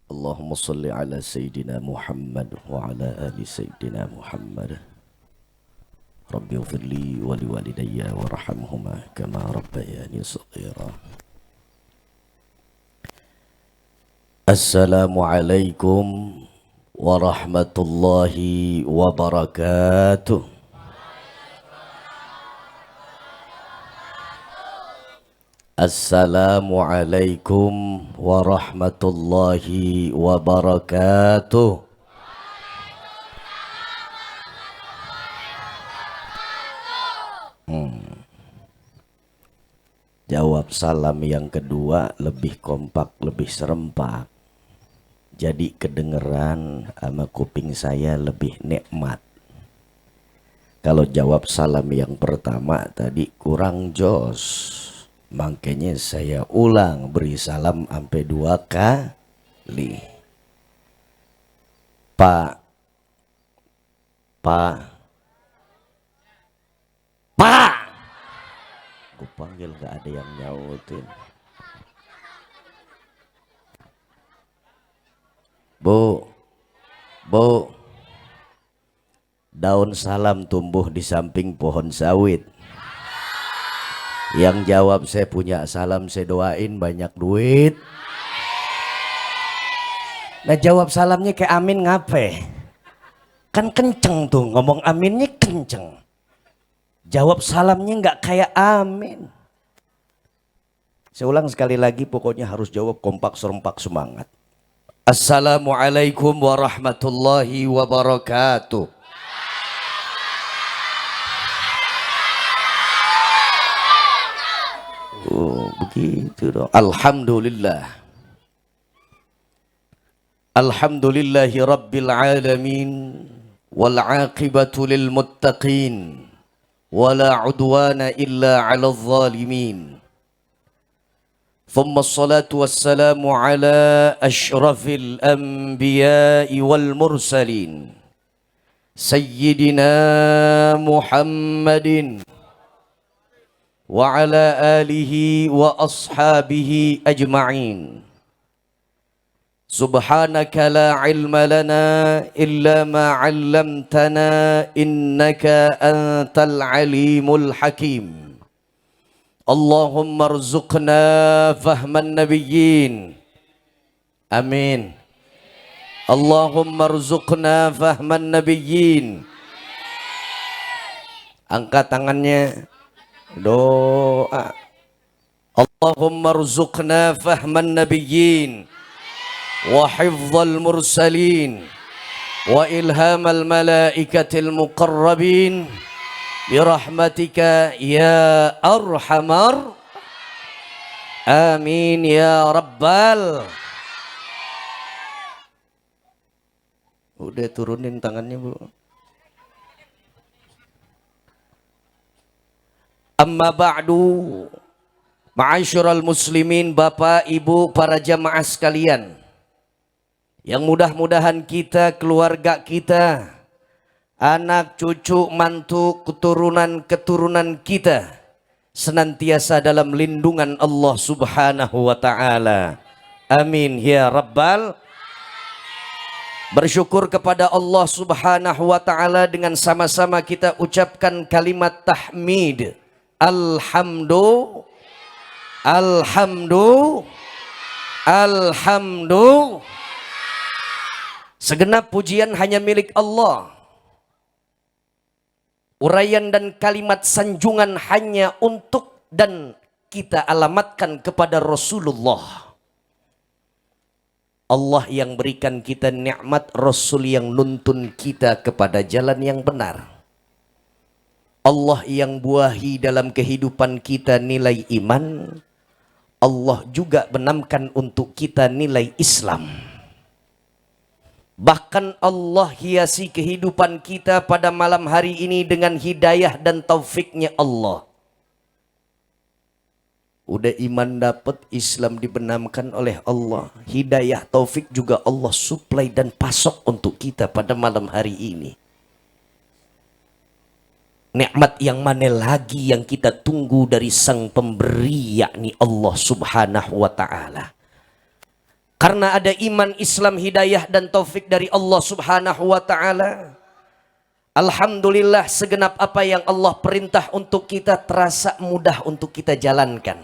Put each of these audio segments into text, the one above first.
Allahumma salli ala Sayyidina Muhammad wa ala ali Sayyidina Muhammad. Rabbi ighfirli wa liwalidayya warhamhuma kama rabbayani shaghira. Assalamualaikum warahmatullahi wabarakatuh. Assalamualaikum warahmatullahi wabarakatuh. Jawab salam yang kedua lebih kompak, lebih serempak. Jadi kedengeran sama kuping saya lebih nikmat. Kalau jawab salam yang pertama tadi kurang jos. Makanya saya ulang beri salam sampai 2 kali. Pak. Gue panggil gak ada yang nyautin. Bu. Daun salam tumbuh di samping pohon sawit. Yang jawab saya punya salam, saya doain banyak duit. Nah jawab salamnya kayak amin ngape? Kan kenceng tuh ngomong aminnya kenceng. Jawab salamnya nggak kayak amin. Saya ulang sekali lagi, pokoknya harus jawab kompak serempak semangat. Assalamualaikum warahmatullahi wabarakatuh. Oh, begitu dong. Alhamdulillah. Alhamdulillahi rabbil alamin. Wal aqibatu lil muttaqin. Wala udwana illa ala zalimin. Thumma salatu wassalamu ala ashrafil anbiya'i wal mursalin. Sayyidina Muhammadin. Wa ala alihi wa ashabihi ajma'in. Subhanaka la ilma lana illa ma 'allamtana innaka antal alimul hakim. Allahumma arzuqna fahman nabiyyin. Amin. Allahumma arzuqna fahman nabiyyin. Angkat tangannya. Doa. Allahumma rzuqna fahman nabiyyin wa hifdzal mursalin wa ilhamal malaikatil muqarrabin birahmatika ya arhamar amin ya rabbal. Udah turunin tangannya, Bu. Amma ba'du, ma'asyiral muslimin, Bapak, Ibu, para jamaah sekalian, yang mudah-mudahan kita, keluarga kita, anak, cucu, mantu, keturunan kita senantiasa dalam lindungan Allah subhanahu wa ta'ala. Amin ya rabbal. Bersyukur kepada Allah subhanahu wa ta'ala dengan sama-sama kita ucapkan kalimat tahmid. Alhamdu. Segenap pujian hanya milik Allah. Uraian dan kalimat sanjungan hanya untuk dan kita alamatkan kepada Rasulullah. Allah yang berikan kita nikmat, Rasul yang nuntun kita kepada jalan yang benar. Allah yang buahi dalam kehidupan kita nilai iman. Allah juga benamkan untuk kita nilai Islam. Bahkan Allah hiasi kehidupan kita pada malam hari ini dengan hidayah dan taufiknya Allah. Udah iman dapat, Islam dibenamkan oleh Allah. Hidayah, taufik juga Allah suplai dan pasok untuk kita pada malam hari ini. Nikmat yang mana lagi yang kita tunggu dari sang pemberi, yakni Allah subhanahu wa ta'ala. Karena ada iman, Islam, hidayah dan taufik dari Allah Subhanahu wa taala. Alhamdulillah, segenap apa yang Allah perintah untuk kita terasa mudah untuk kita jalankan.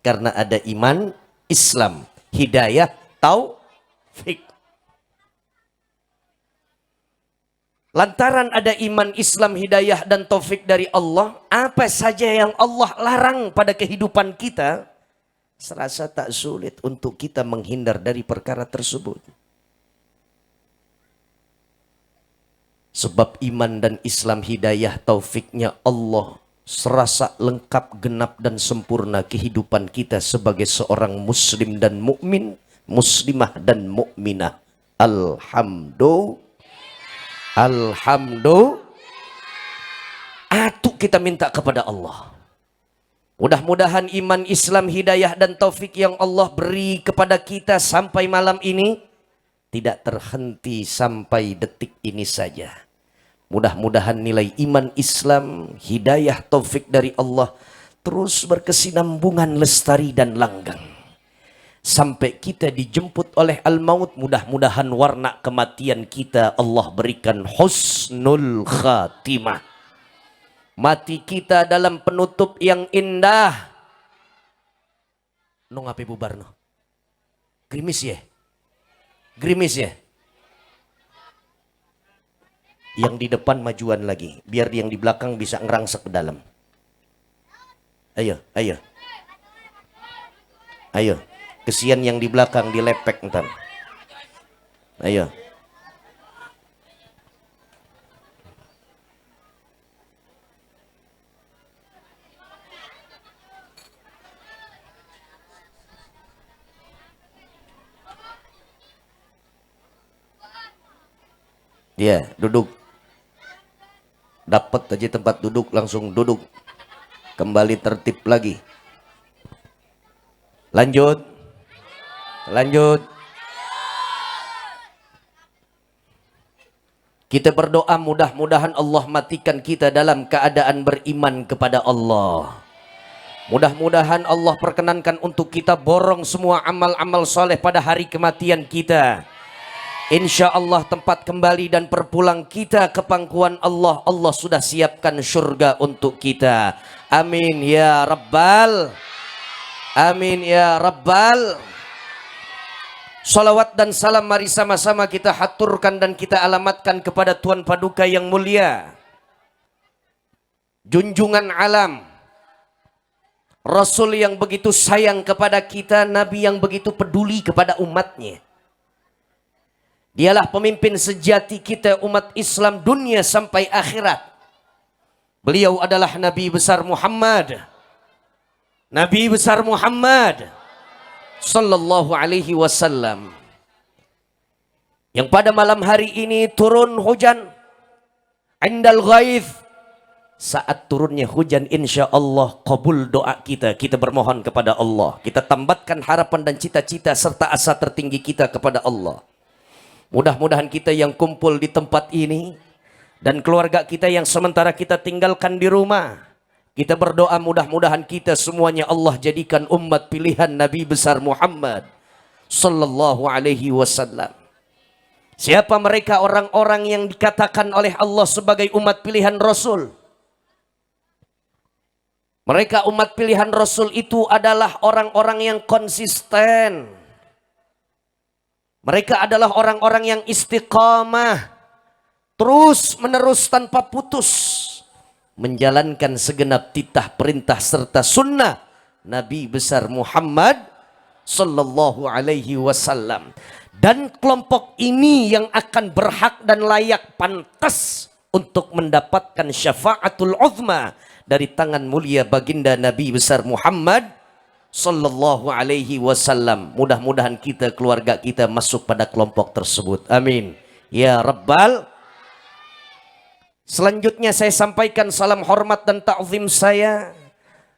Karena ada iman, Islam, hidayah, taufik. Lantaran ada iman, Islam, hidayah dan taufik dari Allah, apa saja yang Allah larang pada kehidupan kita, serasa tak sulit untuk kita menghindar dari perkara tersebut. Sebab iman dan Islam, hidayah, taufiknya Allah serasa lengkap, genap dan sempurna kehidupan kita sebagai seorang muslim dan mukmin, muslimah dan mukminah. Alhamdulillah. Atuk kita minta kepada Allah. Mudah-mudahan iman, Islam, hidayah dan taufik yang Allah beri kepada kita sampai malam ini tidak terhenti sampai detik ini saja. Mudah-mudahan nilai iman, Islam, hidayah, taufik dari Allah terus berkesinambungan, lestari dan langgang. Sampai kita dijemput oleh al-maut, mudah-mudahan warna kematian kita Allah berikan husnul khatimah. Mati kita dalam penutup yang indah. No ngapain bubar no? Grimis ya? Grimis ya? Yang di depan majuan lagi, biar yang di belakang bisa ngerangsek ke dalam. Ayo. Kesian yang di belakang dilepek ntar. Ayo. Ya, duduk. Dapat aja tempat duduk, langsung duduk. Kembali tertib lagi. Lanjut. Kita berdoa mudah-mudahan Allah matikan kita dalam keadaan beriman kepada Allah. Mudah-mudahan Allah perkenankan untuk kita borong semua amal-amal soleh pada hari kematian kita. Insya Allah tempat kembali dan perpulang kita ke pangkuan Allah, Allah sudah siapkan surga untuk kita. Amin ya Rabbal. Amin ya Rabbal. Salawat dan salam mari sama-sama kita haturkan dan kita alamatkan kepada Tuan Paduka yang mulia, junjungan alam, Rasul yang begitu sayang kepada kita, Nabi yang begitu peduli kepada umatnya. Dialah pemimpin sejati kita umat Islam dunia sampai akhirat. Beliau adalah Nabi besar Muhammad. Nabi besar Muhammad sallallahu alaihi wasallam. Yang pada malam hari ini turun hujan. Indal ghaith. Saat turunnya hujan, insya Allah kabul doa kita. Kita bermohon kepada Allah. Kita tambatkan harapan dan cita-cita serta asa tertinggi kita kepada Allah. Mudah-mudahan kita yang kumpul di tempat ini dan keluarga kita yang sementara kita tinggalkan di rumah, kita berdoa mudah-mudahan kita semuanya Allah jadikan umat pilihan Nabi besar Muhammad sallallahu alaihi wasallam. Siapa mereka orang-orang yang dikatakan oleh Allah sebagai umat pilihan Rasul? Mereka umat pilihan Rasul itu adalah orang-orang yang konsisten. Mereka adalah orang-orang yang istiqamah, terus menerus tanpa putus menjalankan segenap titah perintah serta sunnah Nabi besar Muhammad sallallahu alaihi wasallam. Dan kelompok ini yang akan berhak dan layak pantas untuk mendapatkan syafaatul uzma dari tangan mulia baginda Nabi besar Muhammad sallallahu alaihi wasallam. Mudah-mudahan kita, keluarga kita masuk pada kelompok tersebut. Amin ya Rabbal. Selanjutnya saya sampaikan salam hormat dan ta'zim saya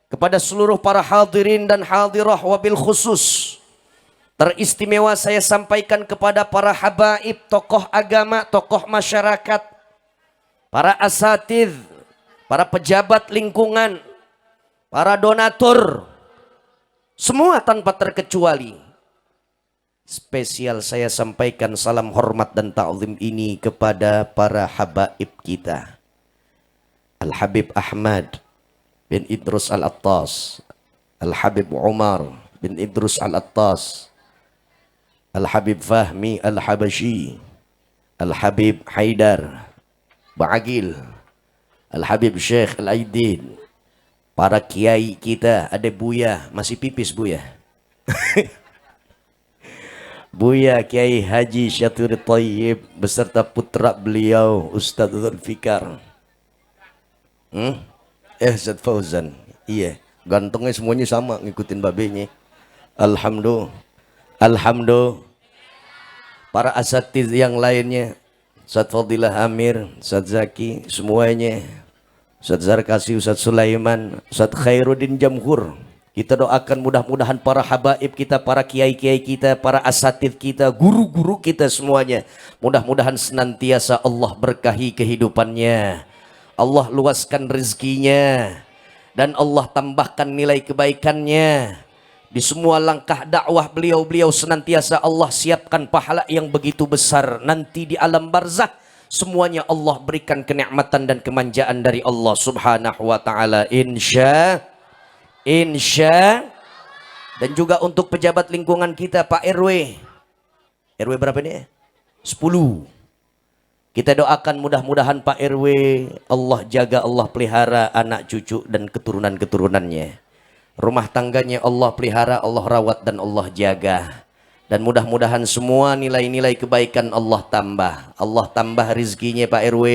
kepada seluruh para hadirin dan hadirah, wabil khusus teristimewa saya sampaikan kepada para habaib, tokoh agama, tokoh masyarakat, para asatidz, para pejabat lingkungan, para donatur, semua tanpa terkecuali. Spesial saya sampaikan salam hormat dan ta'zim ini kepada para habaib kita. Al-Habib Ahmad bin Idrus Al-Attas, Al-Habib Umar bin Idrus Al-Attas, Al-Habib Fahmi Al-Habashi, Al-Habib Haidar Ba'agil, Al-Habib Syekh Al-Aidin, para kiai kita, ada Buya, masih pipis Buya. Buya Kiai Haji Syatur Thayyib beserta putra beliau Ustadz Zulfikar. Ustadz Fauzan. Iya, gantengnya semuanya sama ngikutin babenya. Alhamdulillah. Alhamdulillah. Para asatiz yang lainnya, Ustadz Fadilah Amir, Ustadz Zaki, semuanya. Ustadz Zarkasi, Ustadz Sulaiman, Ustadz Khairuddin Jamhur. Kita doakan mudah-mudahan para habaib kita, para kiai-kiai kita, para asatid kita, guru-guru kita semuanya. Mudah-mudahan senantiasa Allah berkahi kehidupannya. Allah luaskan rezekinya. Dan Allah tambahkan nilai kebaikannya. Di semua langkah dakwah beliau senantiasa Allah siapkan pahala yang begitu besar. Nanti di alam barzakh semuanya Allah berikan kenikmatan dan kemanjaan dari Allah subhanahu wa ta'ala. Insya. Dan juga untuk pejabat lingkungan kita, Pak RW. RW berapa ini? 10. Kita doakan mudah-mudahan Pak RW Allah jaga, Allah pelihara anak cucu dan keturunan-keturunannya. Rumah tangganya Allah pelihara, Allah rawat dan Allah jaga. Dan mudah-mudahan semua nilai-nilai kebaikan Allah tambah. Allah tambah rizkinya Pak RW.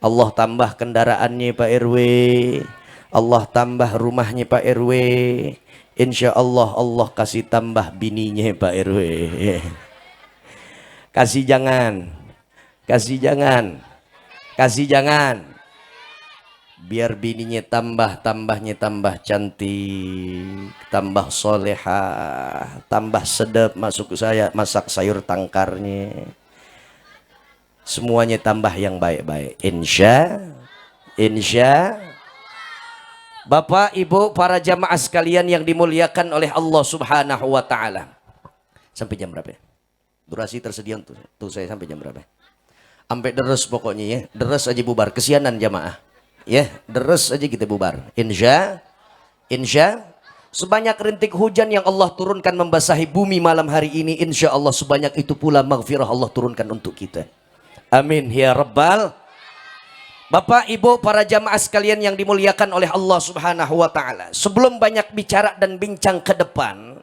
Allah tambah kendaraannya Pak RW. Allah tambah rumahnya Pak RW. Insya Allah Allah kasih tambah bininya Pak RW. Kasih jangan. Kasih jangan. Kasih jangan. Biar bininya tambahnya tambah cantik, tambah solehah, tambah sedap masuk saya masak sayur tangkarnya. Semuanya tambah yang baik-baik. Insya. Bapak, Ibu, para jamaah sekalian yang dimuliakan oleh Allah subhanahu wa ta'ala. Sampai jam berapa? Durasi tersedia untuk saya sampai jam berapa? Sampai deres pokoknya ya. Deres aja bubar. Kesianan jamaah. Ya, deres aja kita bubar. Insya. Sebanyak rintik hujan yang Allah turunkan membasahi bumi malam hari ini, insya Allah sebanyak itu pula maghfirah Allah turunkan untuk kita. Amin ya Rabbal. Bapak, Ibu, para jamaah sekalian yang dimuliakan oleh Allah subhanahu wa ta'ala. Sebelum banyak bicara dan bincang ke depan,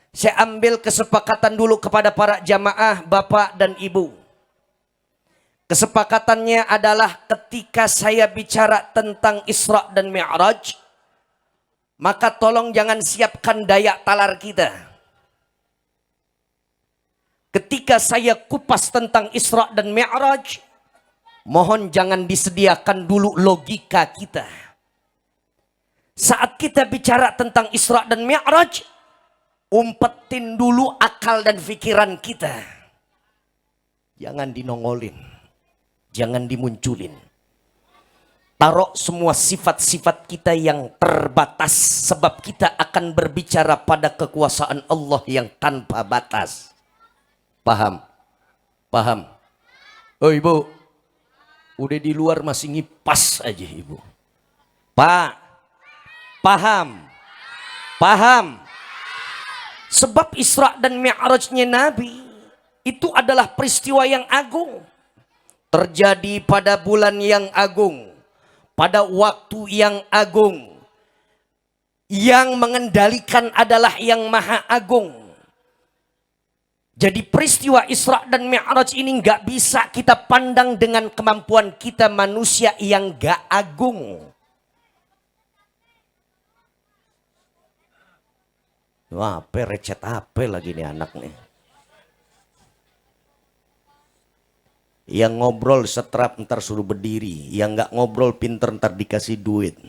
saya ambil kesepakatan dulu kepada para jamaah, Bapak dan Ibu. Kesepakatannya adalah ketika saya bicara tentang Isra dan Mi'raj, maka tolong jangan siapkan daya talar kita. Ketika saya kupas tentang Isra dan Mi'raj, mohon jangan disediakan dulu logika kita. Saat kita bicara tentang Isra dan Mi'raj, umpetin dulu akal dan pikiran kita. Jangan dinongolin, jangan dimunculin. Taruh semua sifat-sifat kita yang terbatas, sebab kita akan berbicara pada kekuasaan Allah yang tanpa batas. Paham? Paham? Oh Ibu, udah di luar masih ngipas aja Ibu. Pak, paham? Paham? Sebab Isra dan Mi'rajnya Nabi itu adalah peristiwa yang agung. Terjadi pada bulan yang agung, pada waktu yang agung. Yang mengendalikan adalah yang maha agung. Jadi peristiwa Isra dan Mi'raj ini nggak bisa kita pandang dengan kemampuan kita manusia yang nggak agung. Wah, recet apa lagi nih anak nih. Yang ngobrol setrap ntar suruh berdiri, yang nggak ngobrol pinter ntar dikasih duit.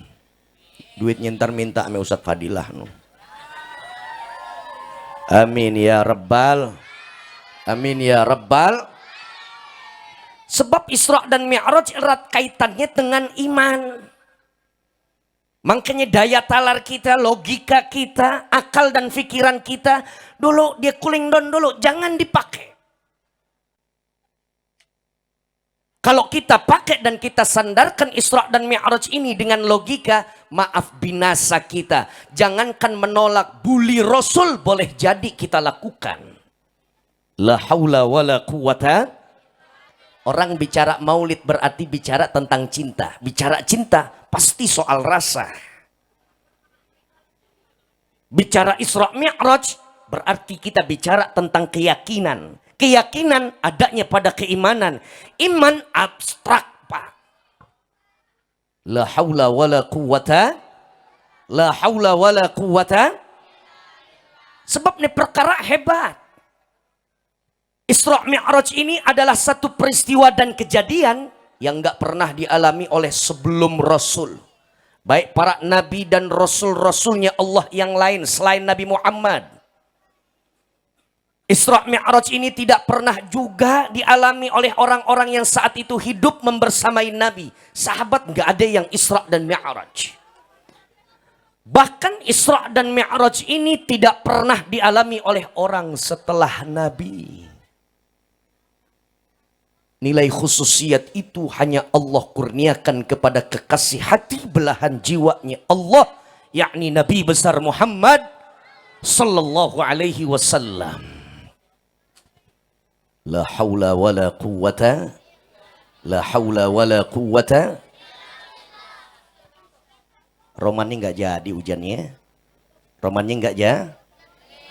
Duitnya ntar minta sama Ustadz Fadilah. Amin ya Rabbal. Amin ya Rabbal. Sebab Isra dan Mi'raj erat kaitannya dengan iman. Makanya daya talar kita, logika kita, akal dan pikiran kita dulu dia cooling down dulu, jangan dipakai. Kalau kita pakai dan kita sandarkan Isra dan Mi'raj ini dengan logika, maaf binasa kita. Jangankan menolak, bully Rasul boleh jadi kita lakukan. La haula wala quwata. Orang bicara maulid berarti bicara tentang cinta. Bicara cinta pasti soal rasa. Bicara Isra Mi'raj berarti kita bicara tentang keyakinan. Keyakinan adanya pada keimanan. Iman abstrak, Pak. La haula wala quwata. La haula wala quwata. Sebab ini perkara hebat. Isra Mi'raj ini adalah satu peristiwa dan kejadian yang gak pernah dialami oleh sebelum Rasul. Baik para nabi dan rasul-rasulnya Allah yang lain selain Nabi Muhammad. Isra Mi'raj ini tidak pernah juga dialami oleh orang-orang yang saat itu hidup membersamai Nabi. Sahabat nggak ada yang Isra dan Mi'raj. Bahkan Isra dan Mi'raj ini tidak pernah dialami oleh orang setelah Nabi. Nilai khususiat itu hanya Allah kurniakan kepada kekasih hati belahan jiwanya Allah, yakni Nabi besar Muhammad sallallahu alaihi wasallam. La haula wala quwata. La haula wala quwata. Romannya nggak jadi hujannya. Romannya nggak jadi.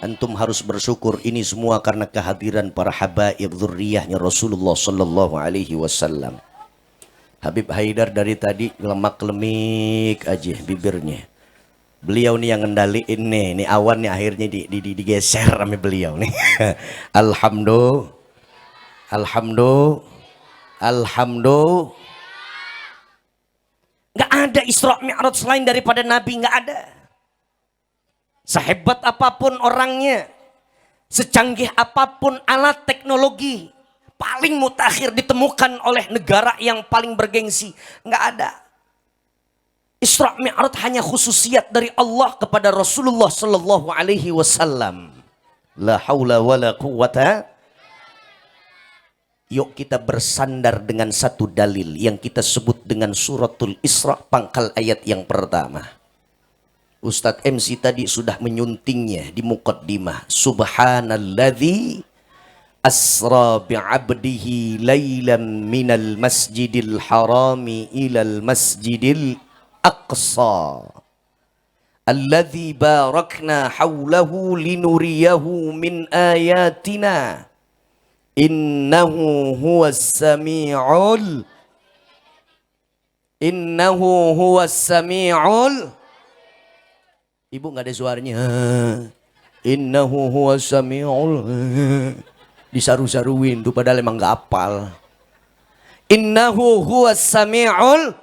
Antum harus bersyukur ini semua karena kehadiran para habaib dzurriyyahnya Rasulullah sallallahu alaihi wasallam. Habib Haidar dari tadi lemak-lemik aja bibirnya. Beliau nih yang ngendaliin nih awan nih akhirnya digeser sama beliau nih. Alhamdulillah. Alhamdulillah. Nggak ada Isra Mi'raj selain daripada Nabi, nggak ada. Sehebat apapun orangnya, secanggih apapun alat teknologi, paling mutakhir ditemukan oleh negara yang paling bergengsi, nggak ada. Isra Mi'raj hanya khususiat dari Allah kepada Rasulullah sallallahu alaihi wasallam. La haula wala quwata. Yuk kita bersandar dengan satu dalil yang kita sebut dengan suratul Isra pangkal ayat yang pertama. Ustadz MC tadi sudah menyuntingnya di muqaddimah. Subhanalladzi asra bi'abdihi laylan minal masjidil harami ilal masjidil aqsa. Alladzi barakna hawlahu linuriyahu min ayatina. Innahu huwas sami'ul Ibu nggak ada suaranya. Innahu huwas sami'ul disaru-saruin tuh padahal emang nggak apal. Innahu huwas sami'ul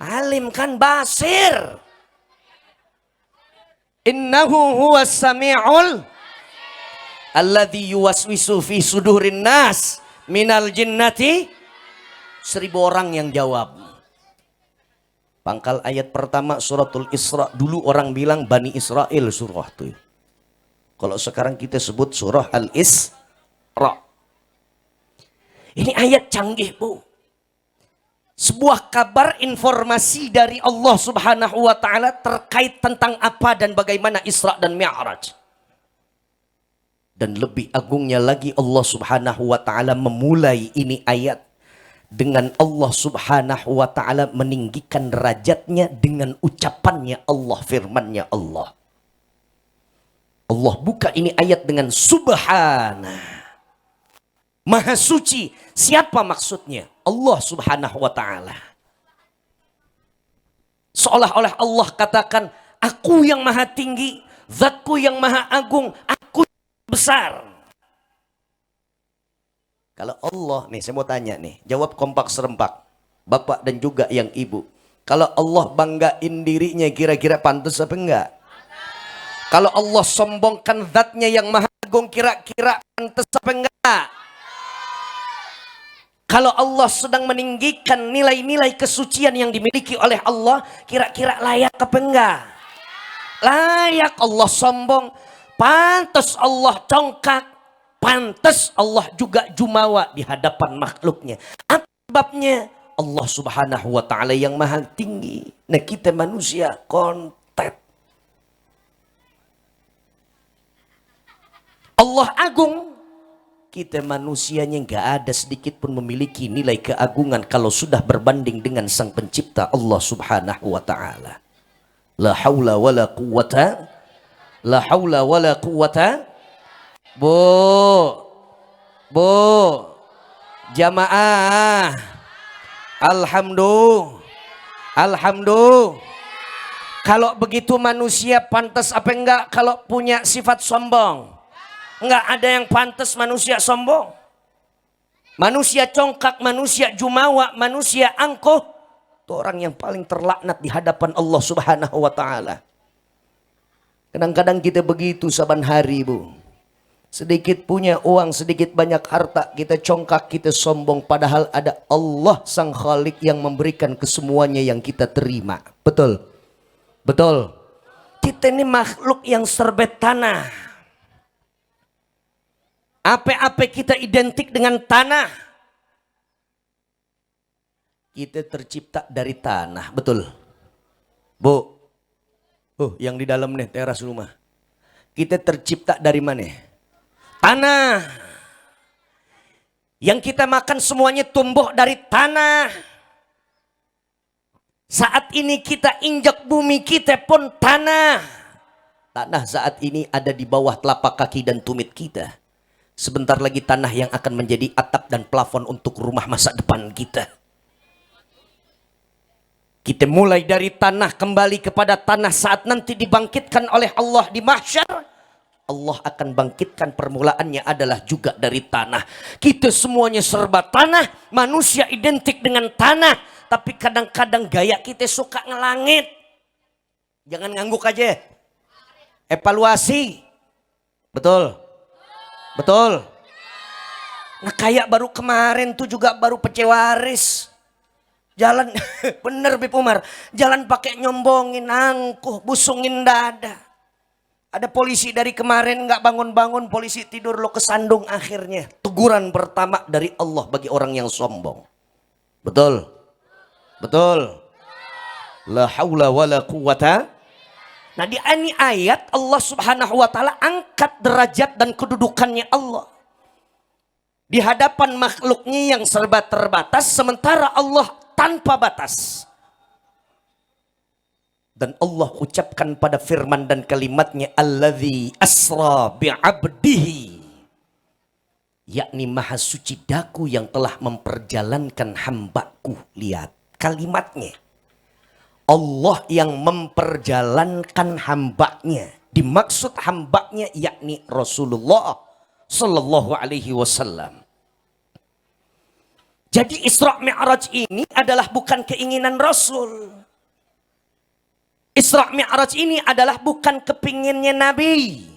alim kan basir. Innahu huwas sami'ul alladzi yuwaswisu fi sudurin nas minal jinnati. 1000 orang yang jawab. Pangkal ayat pertama suratul Isra. Dulu orang bilang Bani Israel surah tuh. Kalau sekarang kita sebut surah Al-Isra. Ini ayat canggih, Bu. Sebuah kabar informasi dari Allah Subhanahu wa taala terkait tentang apa dan bagaimana Isra dan Mi'raj. Dan lebih agungnya lagi Allah Subhanahu wa taala memulai ini ayat dengan Allah Subhanahu wa taala meninggikan derajatnya dengan ucapannya Allah, firmannya Allah. Allah buka ini ayat dengan Subhana. Maha suci. Siapa maksudnya? Allah Subhanahu wa taala. Seolah-olah Allah katakan, aku yang maha tinggi, zatku yang maha agung, aku besar. Kalau Allah, nih saya mau tanya nih, jawab kompak serempak, bapak dan juga yang ibu. Kalau Allah banggain dirinya kira-kira pantas apa enggak? Kalau Allah sombongkan zatnya yang maha agung kira-kira pantas apa enggak? Kalau Allah sedang meninggikan nilai-nilai kesucian yang dimiliki oleh Allah, kira-kira layak apa enggak? Layak Allah sombong, pantas Allah congkak, pantas Allah juga jumawa di hadapan makhluknya. Apa sebabnya? Allah subhanahu wa ta'ala yang maha tinggi. Nah kita manusia kontet. Allah agung. Kita manusianya nggak ada sedikit pun memiliki nilai keagungan kalau sudah berbanding dengan sang pencipta Allah subhanahu wa ta'ala. La hawla wa la quwata. La hawla wa la quwata. Bu, jamaah. Alhamdulillah. Kalau begitu manusia pantas apa enggak kalau punya sifat sombong? Enggak ada yang pantas manusia sombong. Manusia congkak, manusia jumawa, manusia angkuh. Itu orang yang paling terlaknat di hadapan Allah subhanahu wa ta'ala. Kadang-kadang kita begitu saban hari, Bu. Sedikit punya uang, sedikit banyak harta, kita congkak, kita sombong. Padahal ada Allah sang Khalik yang memberikan kesemuanya yang kita terima. Betul? Betul. Kita ini makhluk yang serbet tanah. Apa-apa kita identik dengan tanah. Kita tercipta dari tanah, betul? Bu, yang di dalam nih teras rumah. Kita tercipta dari mana? Tanah. Yang kita makan semuanya tumbuh dari tanah. Saat ini kita injak bumi, kita pun tanah. Tanah saat ini ada di bawah telapak kaki dan tumit kita. Sebentar lagi tanah yang akan menjadi atap dan plafon untuk rumah masa depan kita. Kita mulai dari tanah kembali kepada tanah saat nanti dibangkitkan oleh Allah di mahsyar. Allah akan bangkitkan permulaannya adalah juga dari tanah. Kita semuanya serba tanah, manusia identik dengan tanah. Tapi kadang-kadang gaya kita suka ngelangit. Jangan ngangguk aja. Evaluasi. Betul. Betul. Nah kayak baru kemarin tuh juga baru pece waris. Jalan bener Bip Umar. Jalan pakai nyombongin, angkuh, busungin dada. Ada polisi dari kemarin nggak bangun-bangun, polisi tidur lo kesandung akhirnya. Teguran pertama dari Allah bagi orang yang sombong. Betul. Betul. La haula wa la quwata. Nah di ini ayat Allah subhanahu wa ta'ala angkat derajat dan kedudukannya Allah. Di hadapan makhluknya yang serba terbatas. Sementara Allah tanpa batas. Dan Allah ucapkan pada firman dan kalimatnya. Alladzi asra bi'abdihi. Yakni maha suci daku yang telah memperjalankan hambaku. Lihat kalimatnya. Allah yang memperjalankan hambanya. Dimaksud hambanya yakni Rasulullah Sallallahu Alaihi Wasallam. Jadi Isra Mi'raj ini adalah bukan keinginan Rasul. Isra Mi'raj ini adalah bukan kepinginnya Nabi.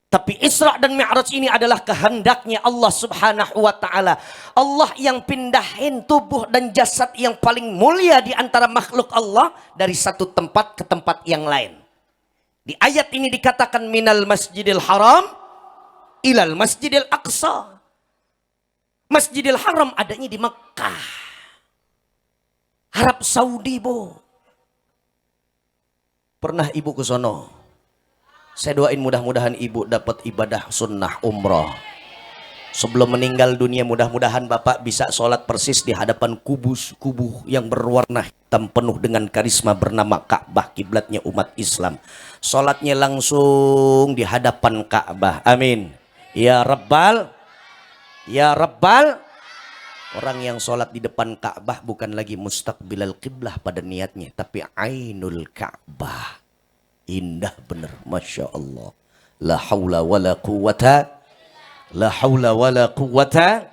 Tapi Isra dan Mi'raj ini adalah kehendaknya Allah subhanahu wa ta'ala. Allah yang pindahin tubuh dan jasad yang paling mulia di antara makhluk Allah. Dari satu tempat ke tempat yang lain. Di ayat ini dikatakan minal masjidil haram ilal masjidil aqsa. Masjidil haram adanya di Mekah. Arab Saudi, Bu. Pernah ibu ke sono? Saya doain mudah-mudahan ibu dapat ibadah sunnah umroh. Sebelum meninggal dunia mudah-mudahan bapak bisa sholat persis di hadapan kubu yang berwarna hitam penuh dengan karisma bernama Ka'bah, kiblatnya umat Islam. Sholatnya langsung di hadapan Ka'bah. Amin. Ya Rabbal. Ya Rabbal. Orang yang sholat di depan Ka'bah bukan lagi mustaqbilal qiblah pada niatnya. Tapi ainul Ka'bah. Indah bener, Masya Allah. La hawla wa la quwata. La hawla wa la quwata.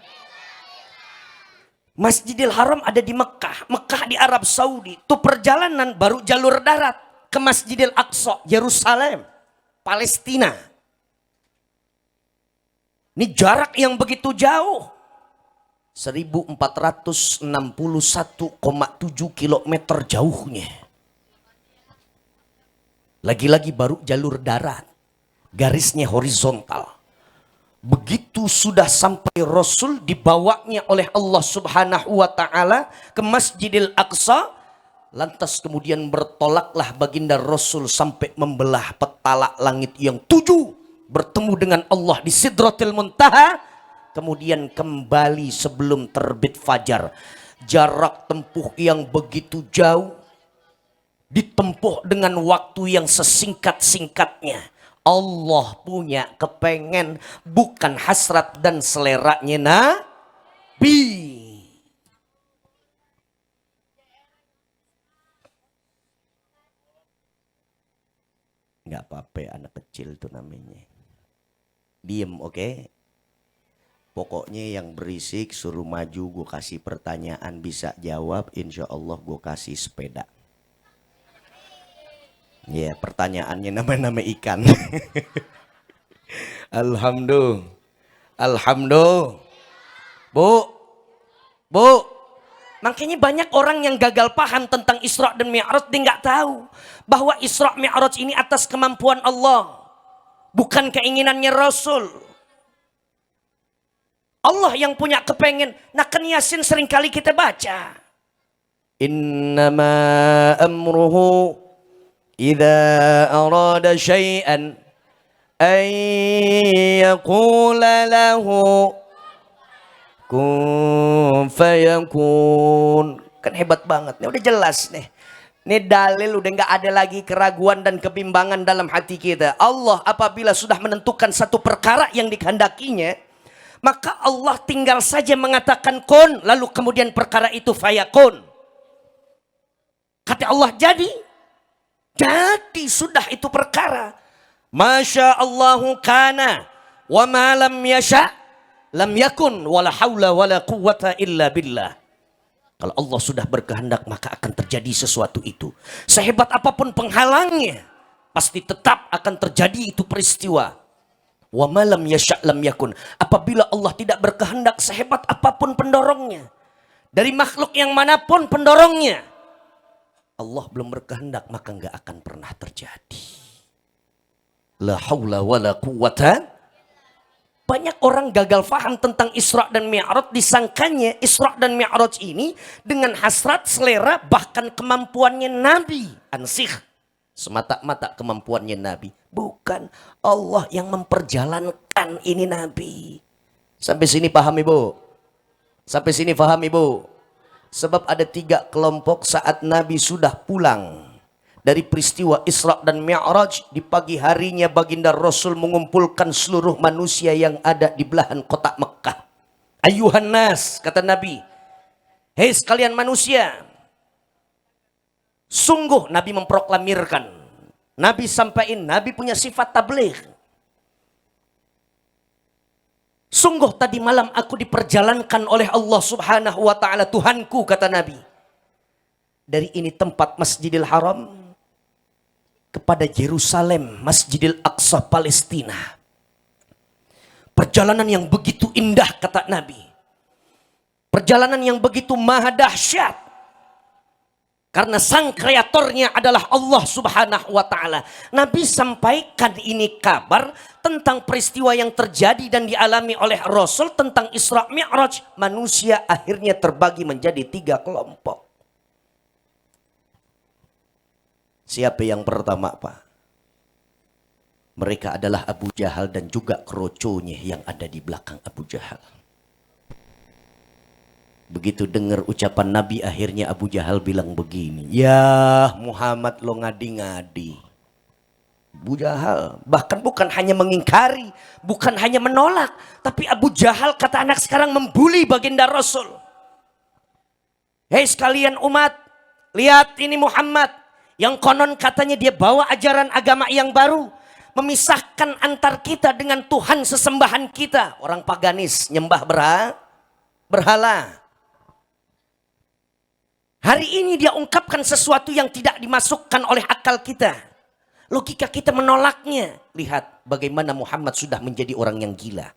Masjidil Haram ada di Mekah. Mekah di Arab Saudi. Itu perjalanan baru jalur darat. Ke Masjidil Aqsa, Yerusalem, Palestina. Ini jarak yang begitu jauh. 1461,7 kilometer jauhnya. Lagi-lagi baru jalur darat, garisnya horizontal. Begitu sudah sampai Rasul, dibawanya oleh Allah Subhanahu wa ta'ala ke Masjidil Aqsa. Lantas kemudian bertolaklah baginda Rasul sampai membelah petala langit yang 7. Bertemu dengan Allah di Sidratil Muntaha. Kemudian kembali sebelum terbit fajar. Jarak tempuh yang begitu jauh ditempuh dengan waktu yang sesingkat-singkatnya. Allah punya kepengen, bukan hasrat dan seleranya Nabi. Nggak apa-apa, anak kecil itu namanya. Diem, oke? Pokoknya yang berisik suruh maju, gue kasih pertanyaan, bisa jawab, insya Allah gue kasih sepeda. Ya, pertanyaannya nama-nama ikan. Alhamdulillah. Alhamdulillah. Bu. Makanya banyak orang yang gagal paham tentang Isra dan Mi'raj, dia nggak tahu bahwa Isra Mi'raj ini atas kemampuan Allah, bukan keinginannya Rasul. Allah yang punya kepengen. Nah, kan Yasin seringkali kita baca. Innama amruhu idza arada syai'an ay yaqula lahu kun fayakun. Kan hebat banget. Ini udah jelas nih. Ini dalil, udah nggak ada lagi keraguan dan kebimbangan dalam hati kita. Allah apabila sudah menentukan satu perkara yang dikehendakinya, maka Allah tinggal saja mengatakan kun, lalu kemudian perkara itu fayakun. Kata Allah jadi sudah itu perkara. Masya Allahu kana wa ma lam yasha lam yakun wala haula wala quwwata illa billah. Kalau Allah sudah berkehendak maka akan terjadi sesuatu itu. Sehebat apapun penghalangnya, pasti tetap akan terjadi itu peristiwa. Wa malam yasha' lam yakun. Apabila Allah tidak berkehendak, sehebat apapun pendorongnya, dari makhluk yang manapun pendorongnya, Allah belum berkehendak maka nggak akan pernah terjadi. La haula wala quwwata. Banyak orang gagal faham tentang Isra dan Mi'raj, disangkanya Isra dan Mi'raj ini dengan hasrat, selera, bahkan kemampuannya Nabi. Ansih. Semata-mata kemampuannya Nabi. Bukan, Allah yang memperjalankan ini Nabi. Sampai sini paham Ibu? Sampai sini paham Ibu? Sebab ada 3 kelompok saat Nabi sudah pulang dari peristiwa Isra dan Mi'raj. Di pagi harinya baginda Rasul mengumpulkan seluruh manusia yang ada di belahan kota Mekah. Ayuhan nas, kata Nabi. Hei sekalian manusia. Sungguh Nabi memproklamirkan, Nabi sampaikan, Nabi punya sifat tabligh. Sungguh tadi malam aku diperjalankan oleh Allah Subhanahu wa ta'ala, Tuhanku, kata Nabi, dari ini tempat Masjidil Haram kepada Yerusalem, Masjidil Aqsa Palestina. Perjalanan yang begitu indah, kata Nabi. Perjalanan yang begitu maha dahsyat. Karena sang kreatornya adalah Allah Subhanahu wa ta'ala. Nabi sampaikan ini kabar tentang peristiwa yang terjadi dan dialami oleh Rasul tentang Isra Mi'raj. Manusia akhirnya terbagi menjadi 3 kelompok. Siapa yang pertama, Pak? Mereka adalah Abu Jahal dan juga kroconya yang ada di belakang Abu Jahal. Begitu dengar ucapan Nabi, akhirnya Abu Jahal bilang begini, ya Muhammad lo ngadi-ngadi. Abu Jahal bahkan bukan hanya mengingkari, bukan hanya menolak, tapi Abu Jahal, kata anak sekarang, membuli baginda Rasul. Hei sekalian umat, lihat ini Muhammad yang konon katanya dia bawa ajaran agama yang baru, memisahkan antar kita dengan Tuhan sesembahan kita. Orang paganis nyembah berhala. Hari ini dia ungkapkan sesuatu yang tidak dimasukkan oleh akal kita. Logika kita menolaknya. Lihat bagaimana Muhammad sudah menjadi orang yang gila.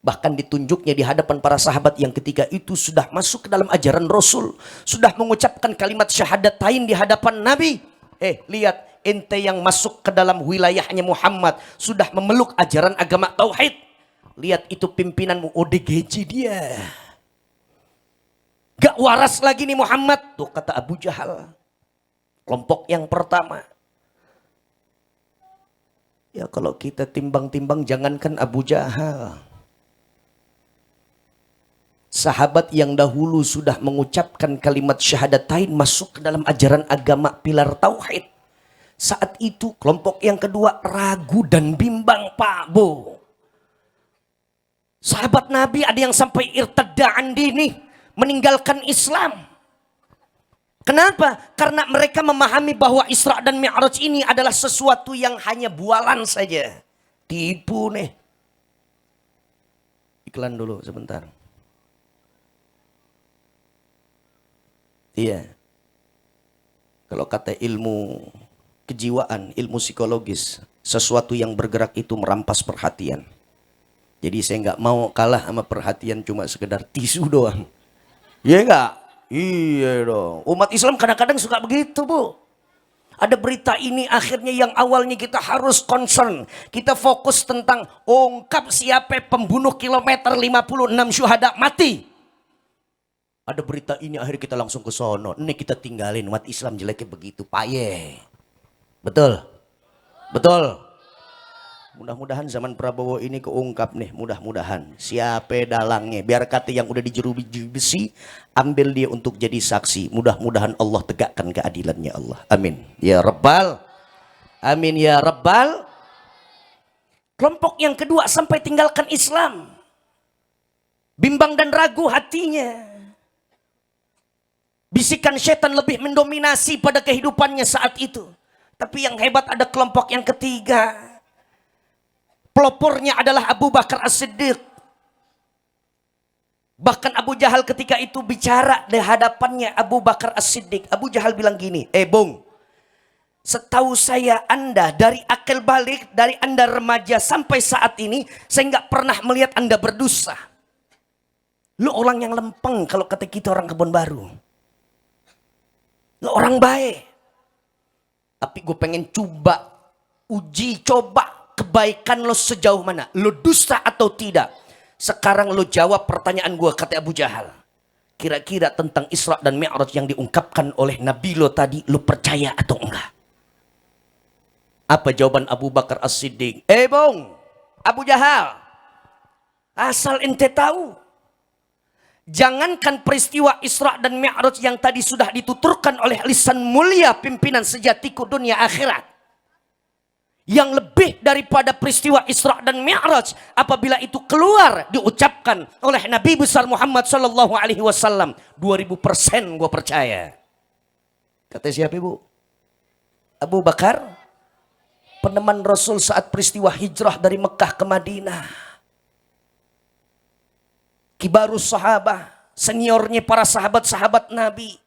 Bahkan ditunjuknya di hadapan para sahabat yang ketika itu sudah masuk ke dalam ajaran Rasul, sudah mengucapkan kalimat syahadatain di hadapan Nabi. Lihat, ente yang masuk ke dalam wilayahnya Muhammad sudah memeluk ajaran agama tauhid. Lihat itu pimpinanmu, ODGJ dia. Gak waras lagi nih Muhammad. Tuh kata Abu Jahal. Kelompok yang pertama. Ya kalau kita timbang-timbang jangankan Abu Jahal. Sahabat yang dahulu sudah mengucapkan kalimat syahadatain masuk ke dalam ajaran agama pilar tauhid. Saat itu kelompok yang kedua ragu dan bimbang Pak Bo. Sahabat Nabi ada yang sampai irtadaan dini, meninggalkan Islam. Kenapa? Karena mereka memahami bahwa Isra dan Mi'raj ini adalah sesuatu yang hanya bualan saja. Tipu nih. Iklan dulu sebentar. Iya. Kalau kata ilmu kejiwaan, ilmu psikologis, sesuatu yang bergerak itu merampas perhatian. Jadi saya nggak mau kalah sama perhatian cuma sekedar tisu doang. Iya nggak? Iya dong. Umat Islam kadang-kadang suka begitu Bu. Ada berita ini akhirnya yang awalnya kita harus concern. Kita fokus tentang ungkap siapa pembunuh kilometer 56 syuhada mati. Ada berita ini akhirnya kita langsung ke sono. Ini kita tinggalin umat Islam jeleknya begitu. Paye. Betul? Betul? Mudah-mudahan zaman Prabowo ini keungkap nih, mudah-mudahan. Siapa dalangnya, biar kata yang udah dijeruji besi, ambil dia untuk jadi saksi. Mudah-mudahan Allah tegakkan keadilannya Allah. Amin. Ya Rabbal. Amin ya Rabbal. Kelompok yang kedua sampai tinggalkan Islam. Bimbang dan ragu hatinya. Bisikan setan lebih mendominasi pada kehidupannya saat itu. Tapi yang hebat ada kelompok yang ketiga. Pelopornya adalah Abu Bakar As-Siddiq. Bahkan Abu Jahal ketika itu bicara di hadapannya Abu Bakar As-Siddiq. Abu Jahal bilang gini, Bung, setahu saya Anda dari akil balik, dari Anda remaja sampai saat ini, saya nggak pernah melihat Anda berdosa. Lu orang yang lempeng kalau kata kita orang Kebon Baru. Lu orang baik. Tapi gue pengen uji coba kebaikan lo sejauh mana? Lo dusta atau tidak? Sekarang lo jawab pertanyaan gue, kata Abu Jahal. Kira-kira tentang Isra dan Mi'raj yang diungkapkan oleh Nabi lo tadi, lo percaya atau enggak? Apa jawaban Abu Bakar As-Siddiq? Bung, Abu Jahal, asal ente tahu, jangankan peristiwa Isra dan Mi'raj yang tadi sudah dituturkan oleh lisan mulia pimpinan sejatiku dunia akhirat. Yang lebih daripada peristiwa Isra dan Mi'raj, apabila itu keluar diucapkan oleh Nabi besar Muhammad sallallahu alaihi wasallam, 2000% gue percaya. Kata siapa Ibu? Abu Bakar, peneman Rasul saat peristiwa hijrah dari Mekah ke Madinah. Kibarus sahabah, seniornya para sahabat-sahabat Nabi.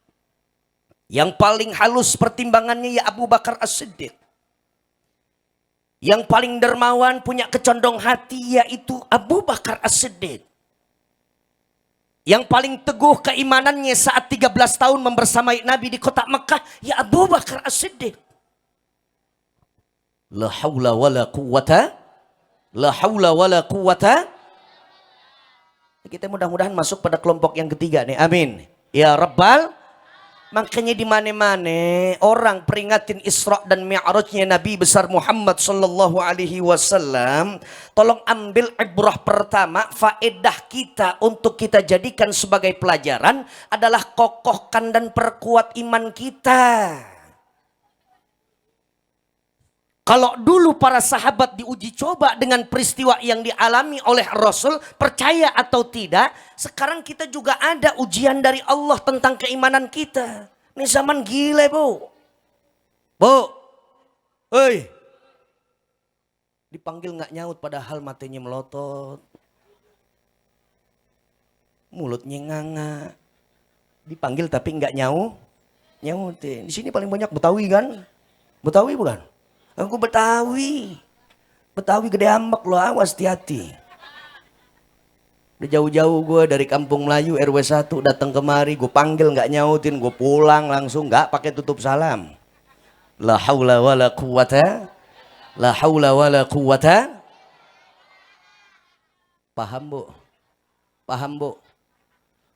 Yang paling halus pertimbangannya ya Abu Bakar As-Siddiq. Yang paling dermawan, punya kecondong hati, yaitu Abu Bakar As-Siddiq. Yang paling teguh keimanannya saat 13 tahun membersamai Nabi di kota Mekah, ya Abu Bakar As-Siddiq. La hawla wa la quwwata. La hawla wa la quwwata. Kita mudah-mudahan masuk pada kelompok yang ketiga nih. Amin. Ya Rabbal. Makanya di mana-mana orang peringatin Isra dan Mi'rajnya Nabi besar Muhammad sallallahu alaihi wasallam, tolong ambil ibrah pertama, faedah kita untuk kita jadikan sebagai pelajaran adalah kokohkan dan perkuat iman kita. Kalau dulu para sahabat diuji coba dengan peristiwa yang dialami oleh Rasul, percaya atau tidak, sekarang kita juga ada ujian dari Allah tentang keimanan kita. Ini zaman gila Bu. Bu, hei. Dipanggil nggak nyaut padahal matanya melotot. Mulutnya nganga. Dipanggil tapi nggak nyautin. Di sini paling banyak Betawi kan? Betawi bukan? Aku Betawi. Betawi gede ambek lo, awas hati-hati. Udah jauh-jauh gue dari Kampung Melayu RW 1 datang kemari, gue panggil nggak nyautin, gue pulang langsung nggak pakai tutup salam. La haula wala quwata, la haula wala quwata. Paham bu? Paham bu?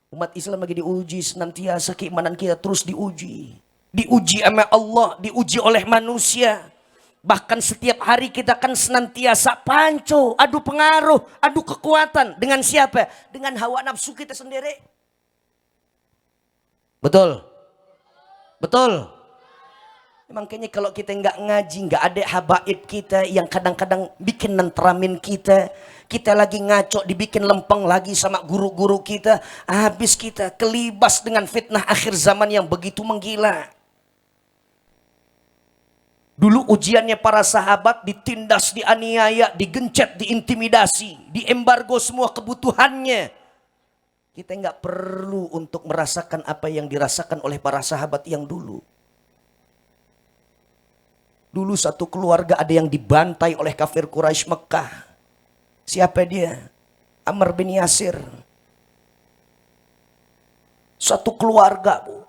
Umat Islam lagi diuji senantiasa, keimanan kita terus diuji. Diuji sama Allah, diuji oleh manusia. Bahkan setiap hari kita kan senantiasa panco, adu pengaruh, adu kekuatan. Dengan siapa? Dengan hawa nafsu kita sendiri. Betul? Betul? Makanya kalau kita nggak ngaji, nggak ada habaib kita yang kadang-kadang bikin nentramin kita. Kita lagi ngaco, dibikin lempeng lagi sama guru-guru kita. Habis kita kelibas dengan fitnah akhir zaman yang begitu menggila. Dulu ujiannya para sahabat ditindas, dianiaya, digencet, diintimidasi, diembargo semua kebutuhannya. Kita nggak perlu untuk merasakan apa yang dirasakan oleh para sahabat yang dulu. Dulu satu keluarga ada yang dibantai oleh kafir Quraisy Mekah. Siapa dia? Ammar bin Yasir. Satu keluarga bu,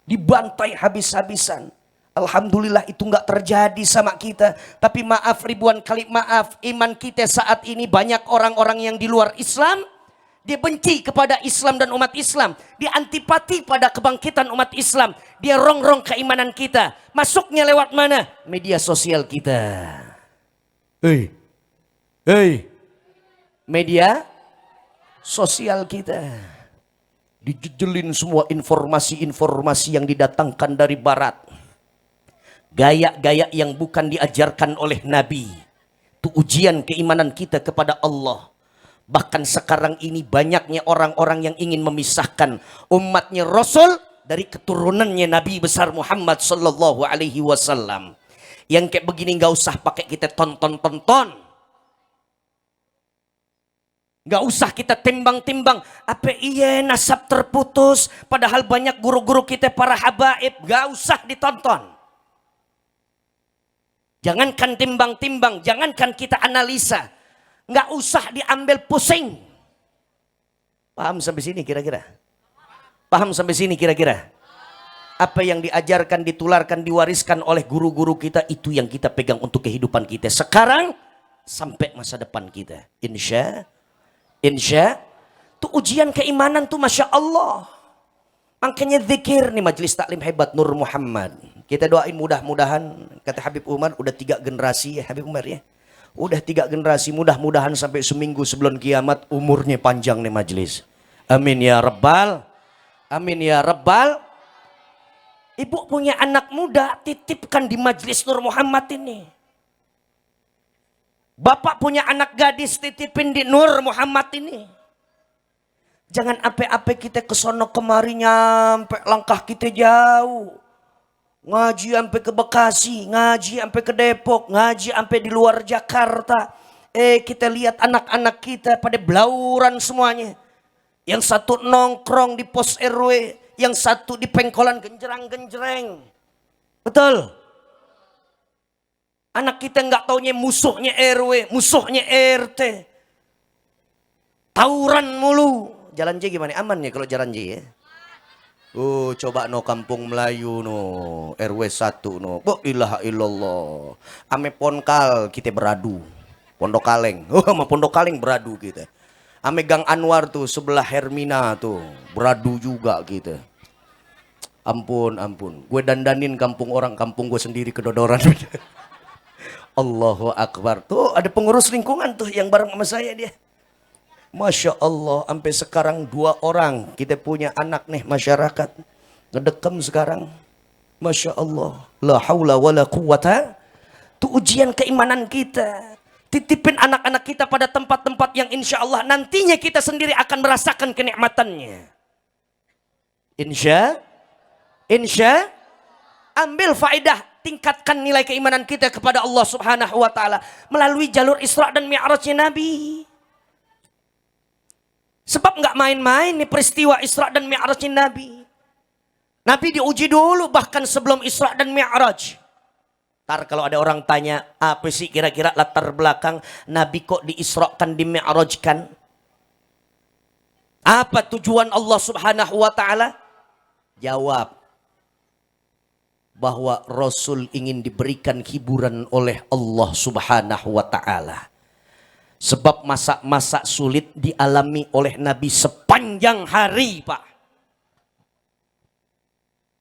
dibantai habis-habisan. Alhamdulillah itu nggak terjadi sama kita. Tapi maaf, ribuan kali maaf, iman kita saat ini banyak orang-orang yang di luar Islam. Dia benci kepada Islam dan umat Islam. Dia antipati pada kebangkitan umat Islam. Dia rongrong keimanan kita. Masuknya lewat mana? Media sosial kita. Hei. Media sosial kita. Dijejelin semua informasi-informasi yang didatangkan dari barat. Gaya-gaya yang bukan diajarkan oleh Nabi. Itu ujian keimanan kita kepada Allah. Bahkan sekarang ini banyaknya orang-orang yang ingin memisahkan umatnya Rasul dari keturunannya Nabi besar Muhammad sallallahu alaihi wasallam. Yang kayak begini nggak usah pakai kita tonton-tonton. Nggak usah kita timbang-timbang. Apa iya nasab terputus? Padahal banyak guru-guru kita para habaib. Nggak usah ditonton. Jangankan timbang-timbang, jangankan kita analisa. Nggak usah diambil pusing. Paham sampai sini kira-kira? Paham sampai sini kira-kira? Apa yang diajarkan, ditularkan, diwariskan oleh guru-guru kita, itu yang kita pegang untuk kehidupan kita sekarang sampai masa depan kita. Insya itu ujian keimanan tuh Masya Allah. Makanya zikir nih majelis taklim hebat Nur Muhammad. Kita doain mudah-mudahan, kata Habib Umar, udah 3 generasi ya Habib Umar ya. Udah 3 generasi, mudah-mudahan sampai seminggu sebelum kiamat umurnya panjang nih majelis. Amin ya Rabbal. Amin ya Rabbal. Ibu punya anak muda, titipkan di majelis Nur Muhammad ini. Bapak punya anak gadis, titipin di Nur Muhammad ini. Jangan apa-apa kita kesono kemari nyampe langkah kita jauh. Ngaji sampai ke Bekasi, ngaji sampai ke Depok, ngaji sampai di luar Jakarta. Kita lihat anak-anak kita pada belauran semuanya. Yang satu nongkrong di pos RW, yang satu di pengkolan genjerang-genjreng. Betul? Anak kita nggak taunya musuhnya RW, musuhnya RT. Tawuran mulu. Jalan J gimana? Aman ya kalau jalan J ya? Coba no Kampung Melayu no RW 1 no. Oh ilaha illallah. Ame Ponkal kita beradu. Pondok Kaleng. Sama Pondok Kaleng beradu kita. Ame Gang Anwar tuh sebelah Hermina tuh beradu juga kita. Ampun. Gue dandanin kampung orang, kampung gue sendiri kedodoran. Allahu Akbar. Tuh ada pengurus lingkungan tuh yang bareng sama saya dia. Masya Allah, sampai sekarang 2 orang kita punya anak nih masyarakat. Ngedekam sekarang. Masya Allah. La haula wa la quwata. Itu ujian keimanan kita. Titipin anak-anak kita pada tempat-tempat yang insya Allah nantinya kita sendiri akan merasakan kenikmatannya. Insya. Ambil faedah. Tingkatkan nilai keimanan kita kepada Allah subhanahu wa ta'ala. Melalui jalur Isra dan Mi'rajnya Nabi. Sebab nggak main-main nih peristiwa Isra dan Mi'rajnya Nabi. Nabi diuji dulu bahkan sebelum Isra dan Mi'raj. Ntar kalau ada orang tanya, apa sih kira-kira latar belakang Nabi kok diisrakan, di Mi'rajkan? Apa tujuan Allah Subhanahu wa taala? Jawab bahwa Rasul ingin diberikan hiburan oleh Allah Subhanahu wa taala. Sebab masa-masa sulit dialami oleh Nabi sepanjang hari, Pak.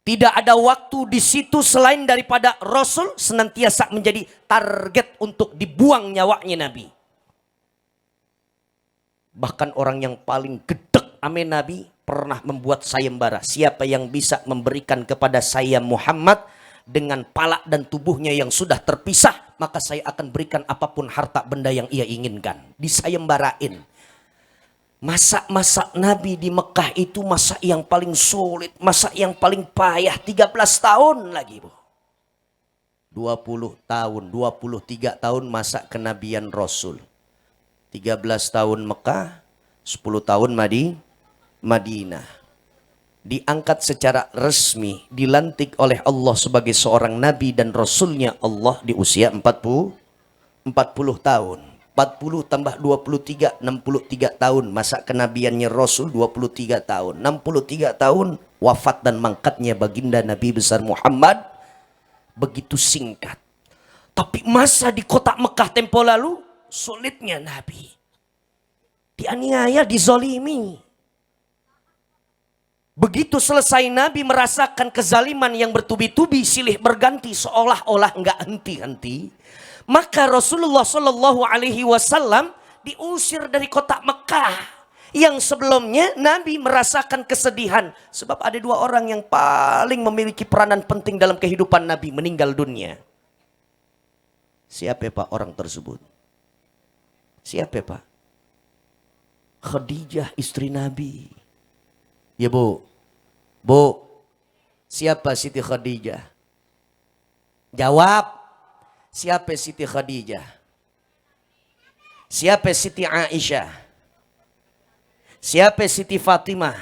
Tidak ada waktu di situ selain daripada Rasul senantiasa menjadi target untuk dibuang nyawanya Nabi. Bahkan orang yang paling gedek ame Nabi pernah membuat sayembara. Siapa yang bisa memberikan kepada saya Muhammad dengan pala dan tubuhnya yang sudah terpisah, maka saya akan berikan apapun harta benda yang ia inginkan. Disayembarain. Masa-masa Nabi di Mekah itu masa yang paling sulit, masa yang paling payah. 13 tahun lagi, Bu. 20 tahun, 23 tahun masa kenabian Rasul. 13 tahun Mekah, 10 tahun Madinah. Diangkat secara resmi, dilantik oleh Allah sebagai seorang nabi dan rasulnya Allah di usia 40 tahun. 40 tambah 23, 63 tahun masa kenabiannya Rasul, 23 tahun. 63 tahun wafat dan mangkatnya baginda Nabi besar Muhammad begitu singkat. Tapi masa di kota Mekah tempo lalu sulitnya Nabi. Dianiaya, dizolimi. Begitu selesai Nabi merasakan kezaliman yang bertubi-tubi silih berganti seolah-olah enggak henti-henti, maka Rasulullah Shallallahu Alaihi Wasallam diusir dari kota Mekah. Yang sebelumnya Nabi merasakan kesedihan sebab ada dua orang yang paling memiliki peranan penting dalam kehidupan Nabi meninggal dunia. Siapa Pak orang tersebut? Siapa Pak? Khadijah istri Nabi. Ya Bu. Bu, siapa Siti Khadijah? Jawab, siapa Siti Khadijah? Siapa Siti Aisyah? Siapa Siti Fatimah?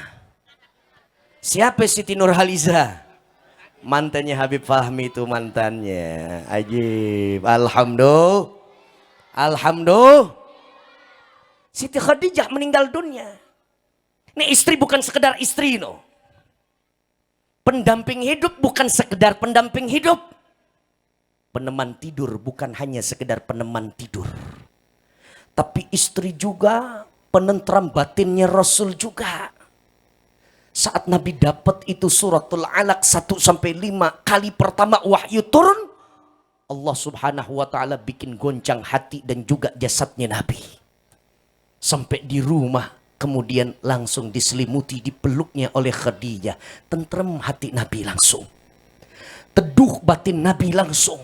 Siapa Siti Nurhaliza? Mantannya Habib Fahmi itu mantannya. Ajib, alhamdulillah. Alhamdulillah. Siti Khadijah meninggal dunia. Ini istri bukan sekedar istri no. Pendamping hidup bukan sekedar pendamping hidup. Peneman tidur bukan hanya sekedar peneman tidur. Tapi istri juga penentram batinnya Rasul juga. Saat Nabi dapat itu suratul Alaq 1-5 kali pertama wahyu turun. Allah Subhanahu wa ta'ala bikin goncang hati dan juga jasadnya Nabi. Sampai di rumah. Kemudian langsung diselimuti, dipeluknya oleh Khadijah. Tentrem hati Nabi langsung. Teduh batin Nabi langsung.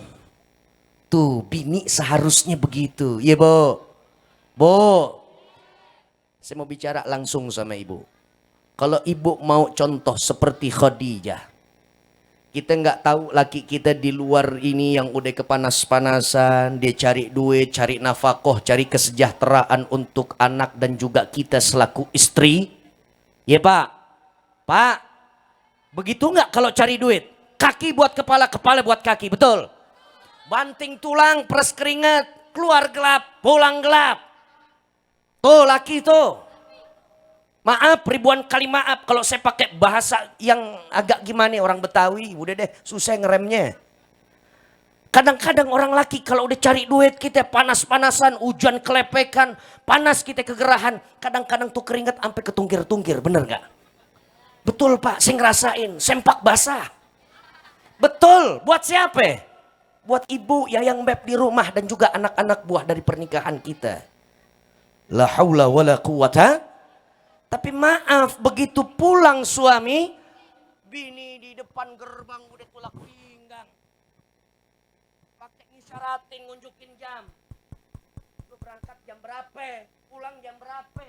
Tuh bini seharusnya begitu. Ya Bu. Bu. Saya mau bicara langsung sama ibu. Kalau ibu mau contoh seperti Khadijah. Kita nggak tahu laki kita di luar ini yang udah kepanas-panasan. Dia cari duit, cari nafkah, cari kesejahteraan untuk anak dan juga kita selaku istri. Ya Pak. Pak. Begitu nggak kalau cari duit? Kaki buat kepala, kepala buat kaki. Betul. Banting tulang, peres keringat. Keluar gelap, pulang gelap. Tuh laki tuh. Maaf, ribuan kali maaf kalau saya pakai bahasa yang agak gimana orang Betawi. Udah deh, susah ngeremnya. Kadang-kadang orang laki kalau udah cari duit kita panas-panasan, hujan kelepekan, panas kita kegerahan. Kadang-kadang tuh keringat sampai ketungkir-tungkir, bener gak? Betul Pak, saya ngerasain, sempak basah. Betul, buat siapa? Buat ibu, yayang beb di rumah dan juga anak-anak buah dari pernikahan kita. La haula wa la quwata. Tapi maaf, begitu pulang suami, bini di depan gerbang udah tulak pinggang. Pakai ngisyaratin, ngunjukin jam. Lu berangkat jam berapa? Pulang jam berapa?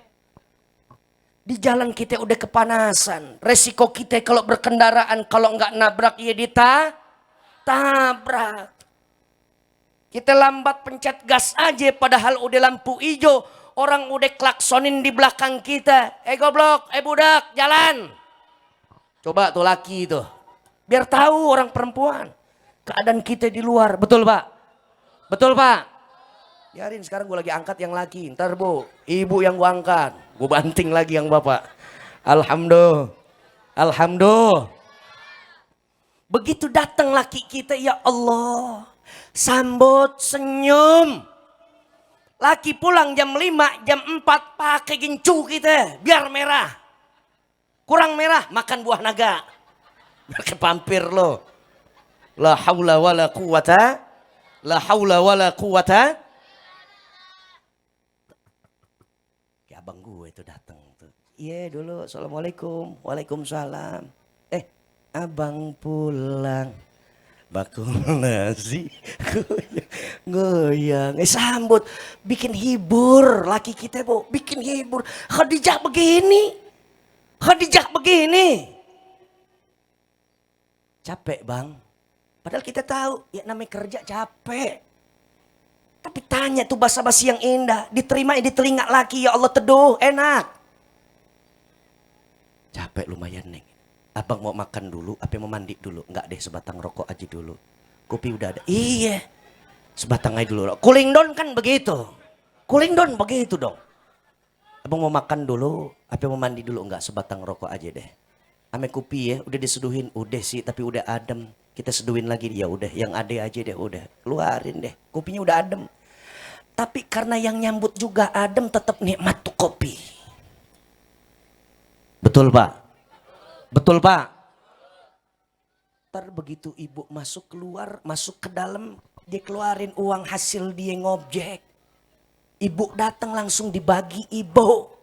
Di jalan kita udah kepanasan. Resiko kita kalau berkendaraan, kalau nggak nabrak ya tabrak. Kita lambat pencet gas aja padahal udah lampu hijau. Orang udah klaksonin di belakang kita. Goblok, budak, jalan. Coba tuh laki tuh. Biar tahu orang perempuan. Keadaan kita di luar. Betul Pak? Betul Pak? Biarin sekarang gue lagi angkat yang laki. Ntar bu, ibu yang gue angkat. Gue banting lagi yang bapak. Alhamdulillah. Alhamdulillah. Begitu datang laki kita, ya Allah. Sambut senyum. Laki pulang jam 5, jam 4 pakai gincu kita. Biar merah. Kurang merah, makan buah naga. Biar kepampir lo. La haula wala quwata. La haula wala quwata. Kayak abang gue itu datang tuh. Iya dulu, assalamualaikum. Waalaikumsalam. Abang pulang. Bakul nasi goyang. Sambut. Bikin hibur. Laki kita bu. Bikin hibur. Khadijah begini. Khadijah begini. Capek bang. Padahal kita tahu. Ya namanya kerja capek. Tapi tanya tuh basa-basi yang indah. Diterima di telinga laki. Ya Allah teduh. Enak. Capek lumayan nih. Abang mau makan dulu, apa mau mandi dulu? Enggak deh, sebatang rokok aja dulu. Kopi udah ada. Iya, sebatang aja dulu. Cooling down kan begitu. Cooling down begitu dong. Abang mau makan dulu, apa mau mandi dulu? Enggak, sebatang rokok aja deh. Ame kopi ya, udah diseduhin. Udah sih, tapi udah adem. Kita seduhin lagi, ya udah. Yang ada aja deh, udah. Keluarin deh, kopinya udah adem. Tapi karena yang nyambut juga adem, tetap nikmat tuh kopi. Betul Pak? Betul Pak? Ntar begitu ibu masuk keluar, masuk ke dalam, dia keluarin uang hasil dia ngobjek. Ibu datang langsung dibagi ibu.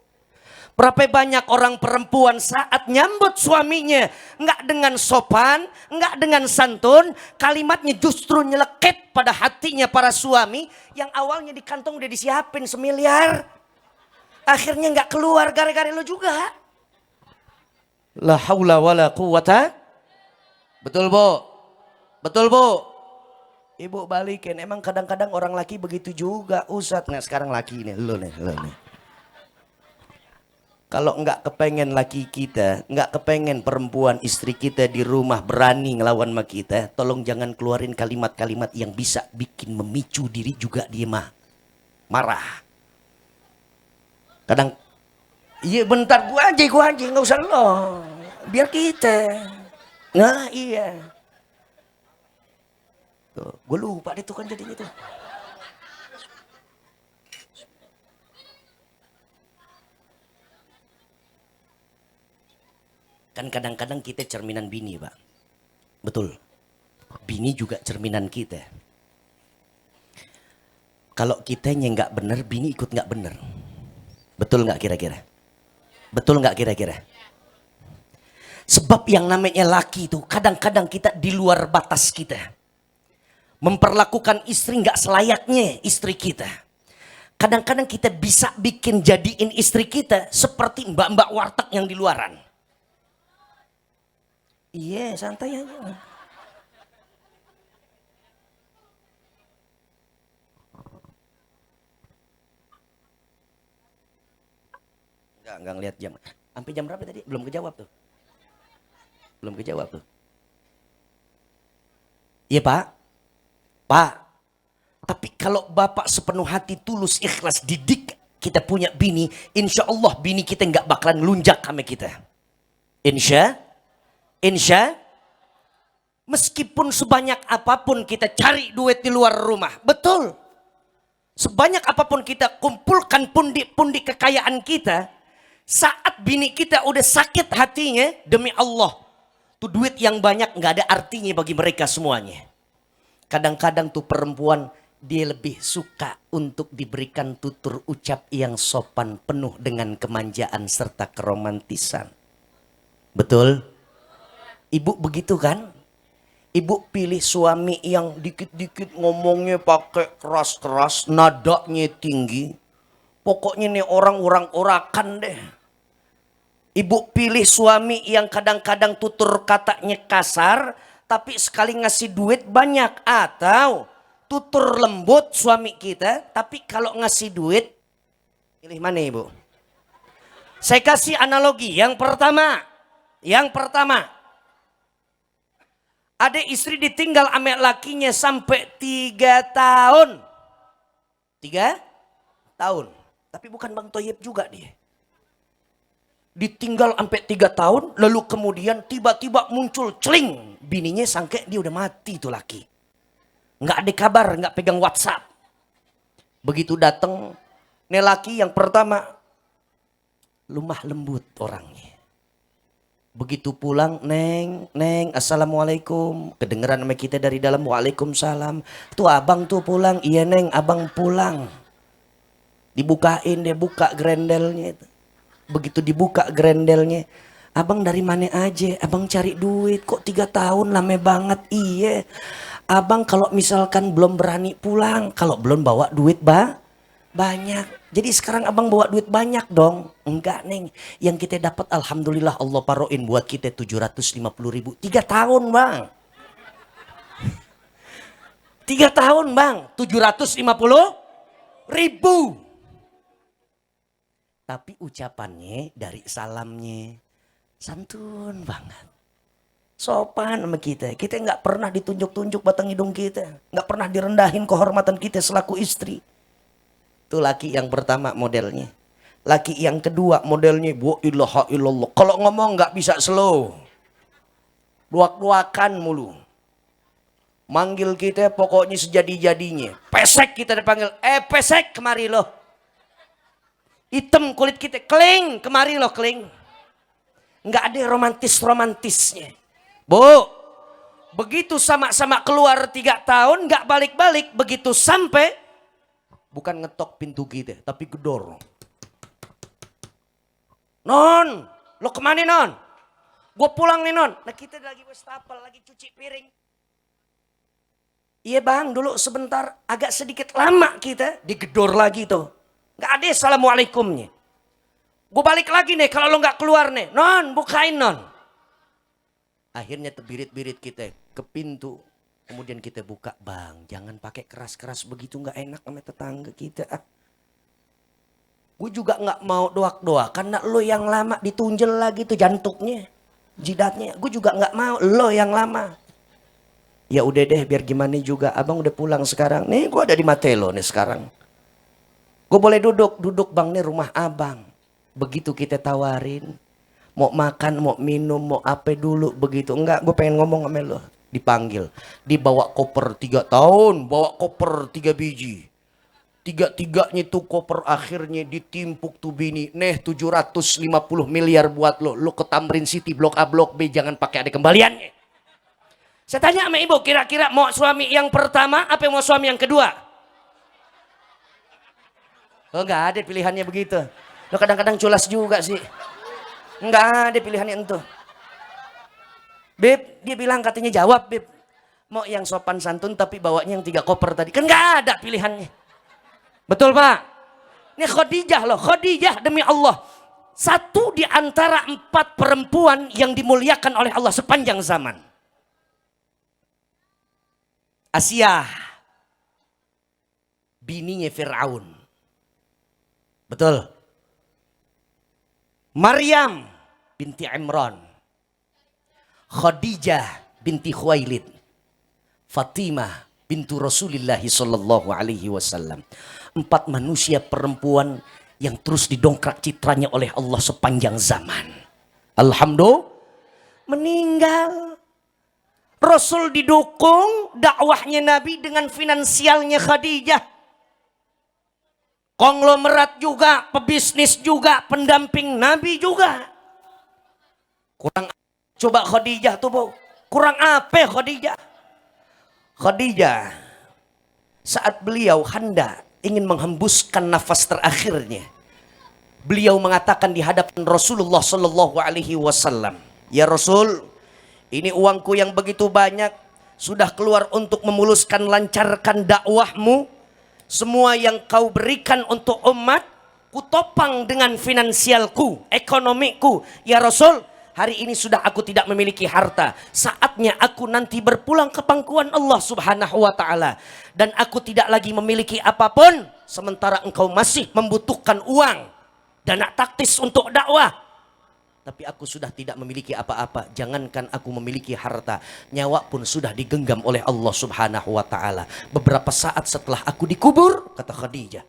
Berapa banyak orang perempuan saat nyambut suaminya, nggak dengan sopan, nggak dengan santun, kalimatnya justru nyeleket pada hatinya para suami yang awalnya di kantong udah disiapin semiliar. Akhirnya nggak keluar gara-gara lo juga. La haula wala quwata. Betul bu? Betul bu? Ibu balikin. Emang kadang-kadang orang laki begitu juga Ustadz. Nah sekarang laki ini. Lo nih. Kalau enggak kepengen laki kita, enggak kepengen perempuan istri kita di rumah berani ngelawan sama kita, tolong jangan keluarin kalimat-kalimat yang bisa bikin memicu diri juga dia marah. Kadang iya bentar gua aja nggak usah lo, biar kita. Nah iya. Tuh, gue lupa deh tuh kan jadinya tuh. Kan kadang-kadang kita cerminan bini pak. Betul. Bini juga cerminan kita. Kalau kitanya nggak bener, bini ikut nggak bener. Betul nggak kira-kira? Betul nggak kira-kira? Sebab yang namanya laki itu kadang-kadang kita di luar batas kita. Memperlakukan istri nggak selayaknya istri kita. Kadang-kadang kita bisa bikin jadiin istri kita seperti mbak-mbak warteg yang di luaran. Iya, santai aja. Enggak ngeliat jam. Sampai jam berapa tadi? Belum kejawab tuh. Belum kejawab tuh. Iya Pak. Pak. Tapi kalau Bapak sepenuh hati tulus ikhlas didik kita punya bini, insya Allah bini kita nggak bakalan lunjak sama kita. Insya. Meskipun sebanyak apapun kita cari duit di luar rumah. Betul. Sebanyak apapun kita kumpulkan pundi-pundi kekayaan kita. Saat bini kita udah sakit hatinya, demi Allah. Tuh duit yang banyak nggak ada artinya bagi mereka semuanya. Kadang-kadang tuh perempuan dia lebih suka untuk diberikan tutur ucap yang sopan penuh dengan kemanjaan serta keromantisan. Betul? Ibu begitu kan? Ibu pilih suami yang dikit-dikit ngomongnya pakai keras-keras, nadanya tinggi. Pokoknya nih orang orakan deh. Ibu pilih suami yang kadang-kadang tutur katanya kasar, tapi sekali ngasih duit banyak. Atau tutur lembut suami kita, tapi kalau ngasih duit, pilih mana ibu? Saya kasih analogi. Yang pertama. Ada istri ditinggal sama lakinya sampai 3 tahun. 3 tahun. Tapi bukan Bang Toyib juga dia. Ditinggal sampai 3 tahun, lalu kemudian tiba-tiba muncul celing. Bininya sangka dia udah mati tuh laki. Nggak ada kabar, nggak pegang WhatsApp. Begitu datang, nih laki yang pertama, lemah lembut orangnya. Begitu pulang, neng, assalamualaikum. Kedengeran sama kita dari dalam, waalaikumsalam. Tuh abang tuh pulang, iya neng, abang pulang. Dibukain, dia buka grendelnya itu. Begitu dibuka grendelnya, abang dari mana aja? Abang cari duit, kok 3 tahun lama banget? Iya, abang kalau misalkan belum berani pulang, kalau belum bawa duit banyak. Jadi sekarang abang bawa duit banyak dong. Enggak neng, yang kita dapat alhamdulillah Allah paroin buat kita 750.000. 3 tahun bang. 3 tahun bang, 750.000. Tapi ucapannya dari salamnya santun banget. Sopan sama kita. Kita nggak pernah ditunjuk-tunjuk batang hidung kita. Nggak pernah direndahin kehormatan kita selaku istri. Itu laki yang pertama modelnya. Laki yang kedua modelnya wa ilaha illallah. Kalau ngomong nggak bisa slow. Duak-duakan mulu. Manggil kita pokoknya sejadi-jadinya. Pesek kita dipanggil. Pesek kemari loh. Hitam kulit kita, keling, kemari loh keling. Nggak ada romantis-romantisnya. Bu, begitu sama-sama keluar 3 tahun, nggak balik-balik. Begitu sampai, bukan ngetok pintu kita, tapi gedor. Non, lo kemana non? Gue pulang nih non. Nah kita lagi wastafel, lagi cuci piring. Iya bang, dulu sebentar agak sedikit lama kita, digedor lagi tuh. Gak ada assalamualaikumnya. Gue balik lagi nih kalau lo gak keluar nih. Non bukain non. Akhirnya terbirit-birit kita ke pintu. Kemudian kita buka. Bang jangan pakai keras-keras begitu, gak enak sama tetangga kita. Gue juga gak mau doak-doak. Karena lo yang lama ditunjel lagi tuh jantungnya. Jidatnya. Gue juga gak mau lo yang lama. Ya udah deh biar gimana juga. Abang udah pulang sekarang. Nih gue ada di Matelo nih sekarang. Gue boleh duduk bang nih rumah abang. Begitu kita tawarin. Mau makan, mau minum, mau apa dulu begitu. Enggak, gue pengen ngomong sama lo. Dipanggil. Dibawa koper 3 tahun, bawa koper 3 biji. 3-3-nya tuh koper akhirnya ditimpuk tuh bini. Nih 750 miliar buat lo. Lo ke Tamrin City, blok A, blok B, jangan pakai ada kembaliannya. Saya tanya sama ibu, kira-kira mau suami yang pertama apa mau suami yang kedua? Oh enggak ada pilihannya begitu. Lo kadang-kadang culas juga sih. Enggak ada pilihannya itu. Beb, dia bilang katanya jawab Beb. Mau yang sopan santun tapi bawanya yang 3 koper tadi. Kan enggak ada pilihannya. Betul Pak? Ini Khadijah loh. Khadijah demi Allah. Satu di antara 4 perempuan yang dimuliakan oleh Allah sepanjang zaman. Asia. Bininya Fir'aun. Betul. Maryam binti Imran. Khadijah binti Khuwailid. Fatimah bintu Rasulullah sallallahu alaihi wasallam. 4 manusia perempuan yang terus didongkrak citranya oleh Allah sepanjang zaman. Alhamdulillah meninggal. Rasul didukung dakwahnya Nabi dengan finansialnya Khadijah. Konglomerat juga, pebisnis juga, pendamping Nabi juga. Kurang coba Khadijah tuh Bu. Kurang apa Khadijah? Khadijah saat beliau hendak ingin menghembuskan nafas terakhirnya. Beliau mengatakan di hadapan Rasulullah sallallahu alaihi wasallam, "Ya Rasul, ini uangku yang begitu banyak sudah keluar untuk memuluskan lancarkan dakwahmu. Semua yang kau berikan untuk umat, kutopang dengan finansialku, ekonomiku. Ya Rasul, hari ini sudah aku tidak memiliki harta. Saatnya aku nanti berpulang ke pangkuan Allah subhanahu wa ta'ala. Dan aku tidak lagi memiliki apapun. Sementara engkau masih membutuhkan uang. Dana taktis untuk dakwah. tapi aku sudah tidak memiliki apa-apa. Jangankan aku memiliki harta, nyawa pun sudah digenggam oleh Allah Subhanahu wa taala. Beberapa saat setelah aku dikubur, kata Khadijah,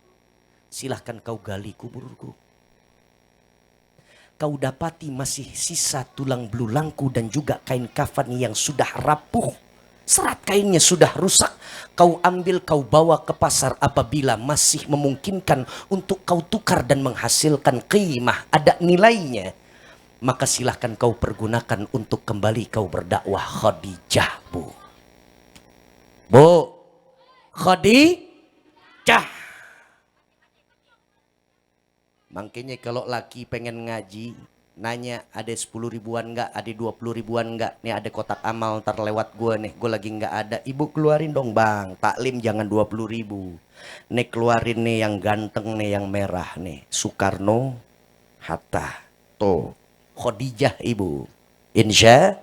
silahkan kau gali kuburku. Kau dapati masih sisa tulang belulangku dan juga kain kafan yang sudah rapuh. Serat kainnya sudah rusak. Kau ambil, kau bawa ke pasar apabila masih memungkinkan untuk kau tukar dan menghasilkan qimah, ada nilainya. Maka silahkan kau pergunakan untuk kembali kau berdakwah. Khadijah, Bu. Bu, Khadijah. Makanya kalau laki pengen ngaji, nanya ada 10 ribuan enggak, ada 20 ribuan enggak, nih ada kotak amal ntar lewat gue nih, gue lagi enggak ada, ibu keluarin dong bang, taklim jangan 20 ribu, nih keluarin nih yang ganteng nih, yang merah nih, Soekarno Hatta, tuh Khadijah ibu, insya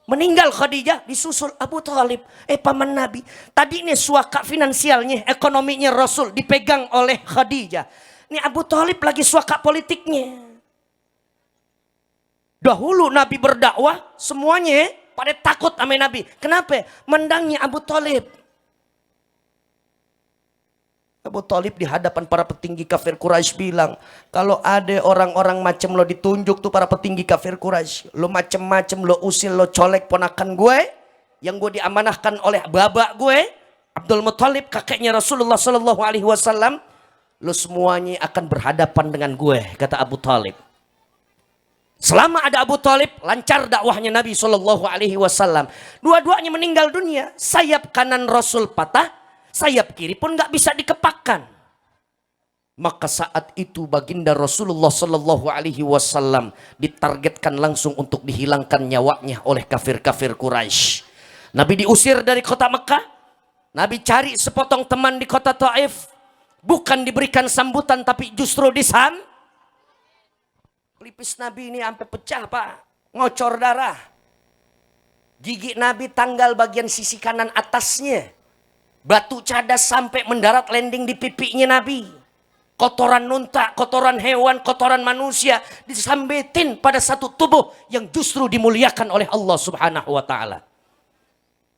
meninggal Khadijah, disusul Abu Thalib, paman Nabi. Tadi nih suaka finansialnya, ekonominya Rasul dipegang oleh Khadijah. Ini Abu Thalib lagi suaka politiknya. Dahulu Nabi berdakwah, semuanya pada takut sama Nabi. Kenapa? Mendangnya Abu Thalib. Abu Thalib di hadapan para petinggi kafir Quraisy bilang, kalau ada orang-orang macam lo ditunjuk tuh para petinggi kafir Quraisy, lo macem-macem, lo usil, lo colek ponakan gue, yang gue diamanahkan oleh babak gue, Abdul Muthalib, kakeknya Rasulullah Sallallahu Alaihi Wasallam, lo semuanya akan berhadapan dengan gue, kata Abu Thalib. Selama ada Abu Thalib, lancar dakwahnya Nabi Sallallahu Alaihi Wasallam. Dua-duanya meninggal dunia, sayap kanan Rasul patah, sayap kiri pun nggak bisa dikepakkan. Maka saat itu baginda Rasulullah Sallallahu Alaihi Wasallam ditargetkan langsung untuk dihilangkan nyawanya oleh kafir-kafir Quraisy. Nabi diusir dari kota Mekah. Nabi cari sepotong teman di kota Taif. Bukan diberikan sambutan tapi justru disam. Pelipis Nabi ini sampai pecah pak, ngocor darah. Gigi Nabi tanggal bagian sisi kanan atasnya. Batu cadas sampai mendarat landing di pipinya Nabi. Kotoran unta, kotoran hewan, kotoran manusia disambetin pada satu tubuh yang justru dimuliakan oleh Allah Subhanahu wa taala.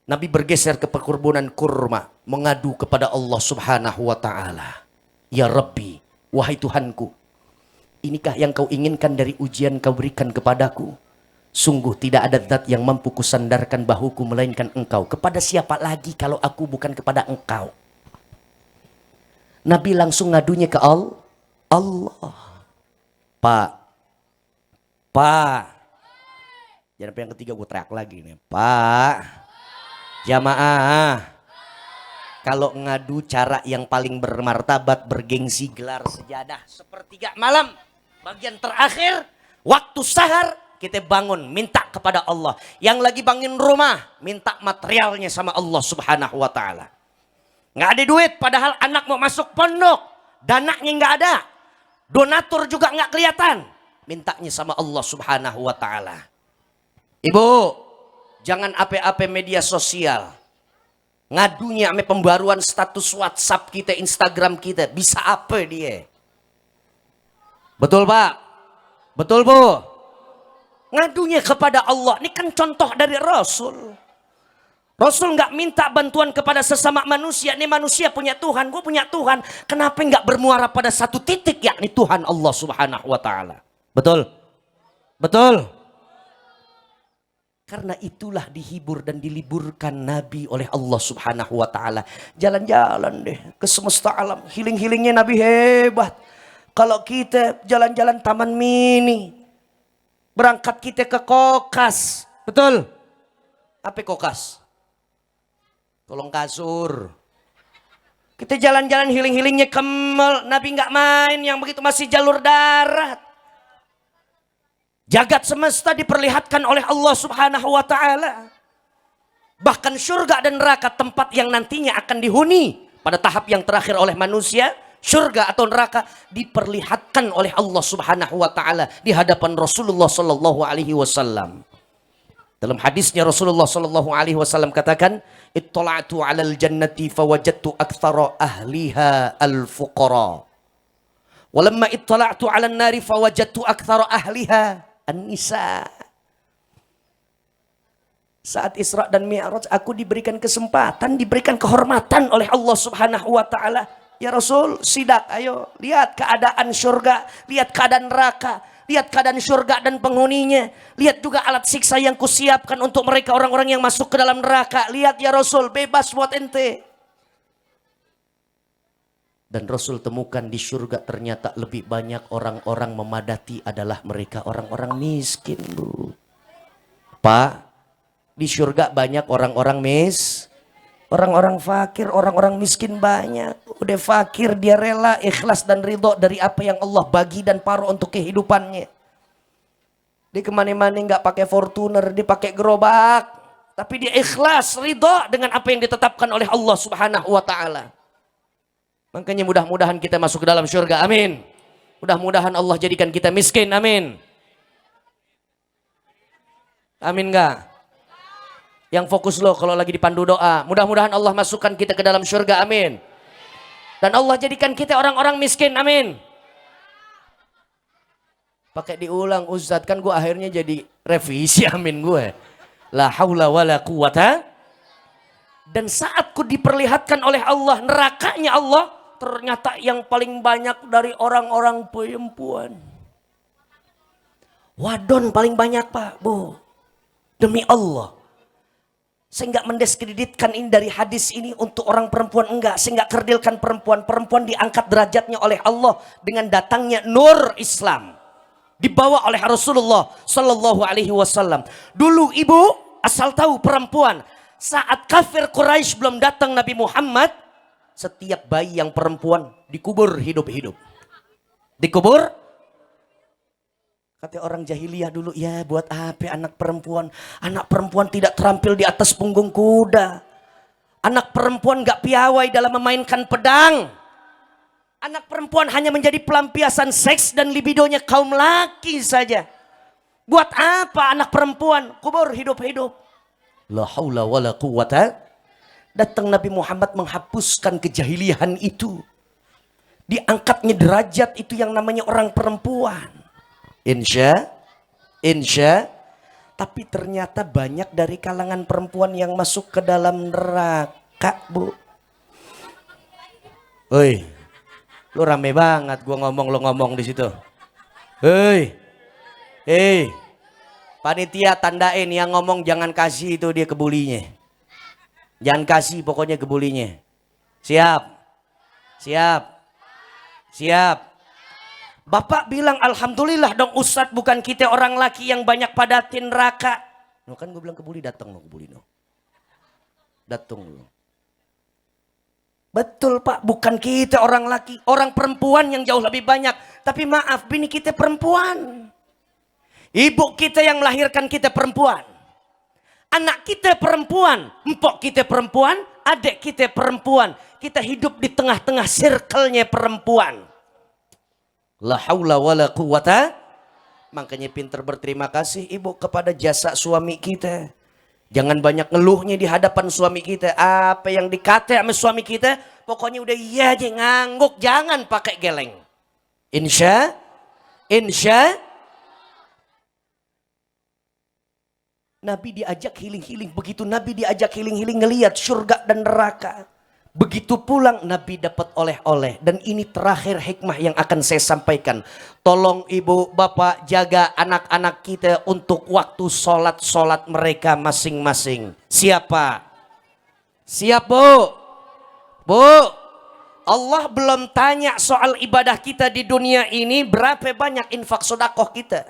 Nabi bergeser ke perkebunan kurma, mengadu kepada Allah Subhanahu wa taala. Ya Rabbi, wahai Tuhanku, inikah yang kau inginkan dari ujian kau berikan kepadaku? Sungguh tidak ada zat yang mampu kusandarkan bahuku melainkan engkau. Kepada siapa lagi kalau aku bukan kepada engkau? Nabi langsung ngadunya ke Allah. Pak. Jangan sampai yang ketiga gue teriak lagi nih. Pak. Jamaah. Kalau ngadu cara yang paling bermartabat, bergengsi, gelar sejadah sepertiga malam. Bagian terakhir, waktu sahar. Kita bangun, minta kepada Allah. Yang lagi bangun rumah, minta materialnya sama Allah Subhanahu wa taala. Nggak ada duit, padahal anak mau masuk pondok. Dananya nggak ada. Donatur juga nggak kelihatan. Mintanya sama Allah Subhanahu wa taala. Ibu, jangan ape-ape media sosial. Ngadunya sama pembaruan status WhatsApp kita, Instagram kita. Bisa apa dia? Betul Pak? Betul Bu? Ngadunya kepada Allah. Ini kan contoh dari Rasul. Rasul nggak minta bantuan kepada sesama manusia. Ini manusia punya Tuhan, gue punya Tuhan. Kenapa nggak bermuara pada satu titik, yakni Tuhan Allah Subhanahu wa taala? Betul? Betul? Karena itulah dihibur dan diliburkan Nabi oleh Allah Subhanahu wa taala. Jalan-jalan deh ke semesta alam. Healing-healingnya Nabi hebat. Kalau kita jalan-jalan taman mini, berangkat kita ke Kokas. Betul? Apa Kokas? Tolong kasur. Kita jalan-jalan healing-healingnya ke mall. Nabi nggak main yang begitu, masih jalur darat. Jagat semesta diperlihatkan oleh Allah Subhanahu wa taala. Bahkan surga dan neraka, tempat yang nantinya akan dihuni pada tahap yang terakhir oleh manusia, surga atau neraka diperlihatkan oleh Allah Subhanahu wa taala di hadapan Rasulullah sallallahu alaihi wasallam. Dalam hadisnya Rasulullah sallallahu alaihi wasallam katakan, "Ittala'tu 'alal jannati fawajadtu aktsara ahliha al-fuqara Walamma ittala'tu 'alan nari fawajadtu aktsara ahliha an-nisa. Saat Isra dan Mi'raj aku diberikan kesempatan, diberikan kehormatan oleh Allah Subhanahu wa taala. Ya Rasul, sidak, ayo lihat keadaan surga, lihat keadaan neraka, lihat keadaan surga dan penghuninya, lihat juga alat siksa yang kusiapkan untuk mereka orang-orang yang masuk ke dalam neraka. Lihat ya Rasul, bebas buat ente. Dan Rasul temukan di surga ternyata lebih banyak orang-orang memadati adalah mereka orang-orang miskin, Bu. Pak, di surga banyak orang-orang orang-orang fakir, orang-orang miskin banyak. Udah fakir dia rela, ikhlas dan ridho dari apa yang Allah bagi dan paruh untuk kehidupannya. Dia kemana-mana nggak pakai Fortuner, dia pakai gerobak, tapi dia ikhlas, ridho dengan apa yang ditetapkan oleh Allah Subhanahu wa taala. Makanya mudah-mudahan kita masuk ke dalam surga, amin. Mudah-mudahan Allah jadikan kita miskin, amin. Amin nggak? Yang fokus lo kalau lagi dipandu doa, mudah-mudahan Allah masukkan kita ke dalam surga, amin. Dan Allah jadikan kita orang-orang miskin, amin. Pakai diulang Ustadz, kan gue akhirnya jadi revisi, amin gue. La haula wala quwata. Dan saat ku diperlihatkan oleh Allah nerakanya Allah, ternyata yang paling banyak dari orang-orang perempuan. Wadon paling banyak Pak, Bu. Demi Allah. Saya nggak mendiskreditkan ini dari hadis ini untuk orang perempuan, enggak. Saya nggak kerdilkan perempuan. Perempuan diangkat derajatnya oleh Allah dengan datangnya nur Islam. Dibawa oleh Rasulullah Sallallahu Alaihi Wasallam. Dulu ibu asal tahu perempuan. Saat kafir Quraisy belum datang Nabi Muhammad, setiap bayi yang perempuan dikubur hidup-hidup. Dikubur. Kata orang jahiliyah dulu, ya buat apa anak perempuan? Anak perempuan tidak terampil di atas punggung kuda. Anak perempuan gak piawai dalam memainkan pedang. Anak perempuan hanya menjadi pelampiasan seks dan libidonya kaum laki saja. Buat apa anak perempuan? Kubur hidup-hidup. La haula wala quwata. Datang Nabi Muhammad menghapuskan kejahiliahan itu. Diangkatnya derajat itu yang namanya orang perempuan. Insya, tapi ternyata banyak dari kalangan perempuan yang masuk ke dalam neraka, Bu. Hei, lu rame banget gua ngomong, lu ngomong di situ. Hei, panitia tandain yang ngomong jangan kasih itu dia kebulinya. Jangan kasih pokoknya kebulinya. Siap. Bapak bilang alhamdulillah dong Ustadz, bukan kita orang laki yang banyak padatin neraka. No, kan gue bilang kebuli, datang lo kebuli no. Datang lo. Betul Pak, bukan kita orang laki, orang perempuan yang jauh lebih banyak. Tapi maaf, bini kita perempuan. Ibu kita yang melahirkan kita perempuan. Anak kita perempuan, empok kita perempuan, adik kita perempuan. Kita hidup di tengah-tengah circle-nya perempuan. La haula wala quwata. Makanya pinter berterima kasih ibu kepada jasa suami kita. Jangan banyak ngeluhnya di hadapan suami kita. Apa yang dikata sama suami kita, pokoknya udah iya aja, ngangguk, jangan pakai geleng. Insya Nabi diajak healing-healing. Begitu Nabi diajak healing-healing ngelihat surga dan neraka. Begitu pulang Nabi dapat oleh-oleh. Dan ini terakhir hikmah yang akan saya sampaikan. Tolong ibu bapak jaga anak-anak kita untuk waktu sholat mereka masing-masing. Siapa? Siap Bu? Bu, Allah belum tanya soal ibadah kita di dunia ini. Berapa banyak infak sedekah kita.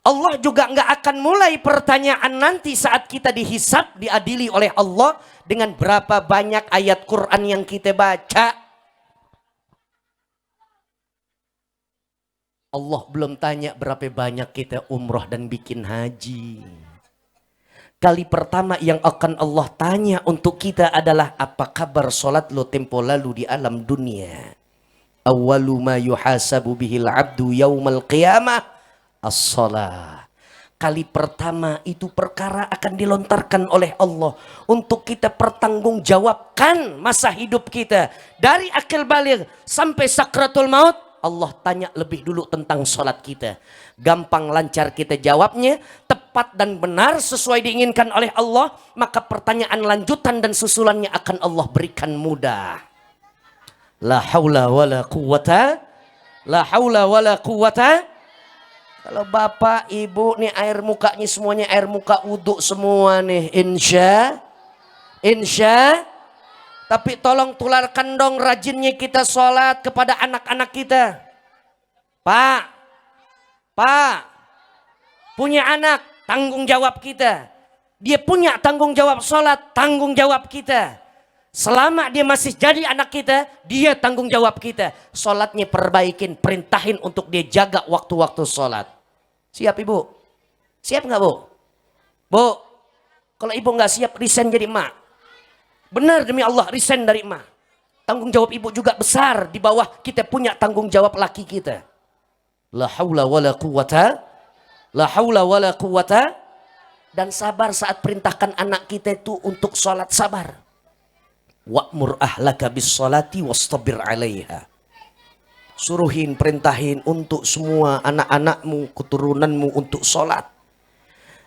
Allah juga nggak akan mulai pertanyaan nanti saat kita dihisab, diadili oleh Allah dengan berapa banyak ayat Quran yang kita baca. Allah belum tanya berapa banyak kita umroh dan bikin haji. Kali pertama yang akan Allah tanya untuk kita adalah apa kabar sholat lo tempo lalu di alam dunia. Awwalu ma yuhasabu bihil abdu yaumal qiyamah as-salah. Kali pertama itu perkara akan dilontarkan oleh Allah untuk kita pertanggungjawabkan masa hidup kita. Dari akil baligh sampai sakratul maut, Allah tanya lebih dulu tentang sholat kita. Gampang lancar kita jawabnya, tepat dan benar sesuai diinginkan oleh Allah, maka pertanyaan lanjutan dan susulannya akan Allah berikan mudah. La haula wala quwata, la haula wala quwata. Kalau bapak ibu nih air mukanya semuanya air muka wudhu semua nih, insya. Tapi tolong tularkan dong rajinnya kita sholat kepada anak-anak kita. Pak, punya anak, tanggung jawab kita. Dia punya tanggung jawab sholat, tanggung jawab kita. Selama dia masih jadi anak kita, dia tanggung jawab kita. Sholatnya perbaikin, perintahin untuk dia jaga waktu-waktu sholat. Siap ibu? Siap nggak bu? Bu, kalau ibu nggak siap resign jadi emak. Benar demi Allah resign dari emak. Tanggung jawab ibu juga besar, di bawah kita punya tanggung jawab laki kita. La haula wala quwata, la haula wala quwata. Dan sabar saat perintahkan anak kita itu untuk sholat, sabar. Wa'mur ahlaka bis sholati wastabir 'alaiha. Suruhin, perintahin untuk semua anak-anakmu, keturunanmu untuk sholat.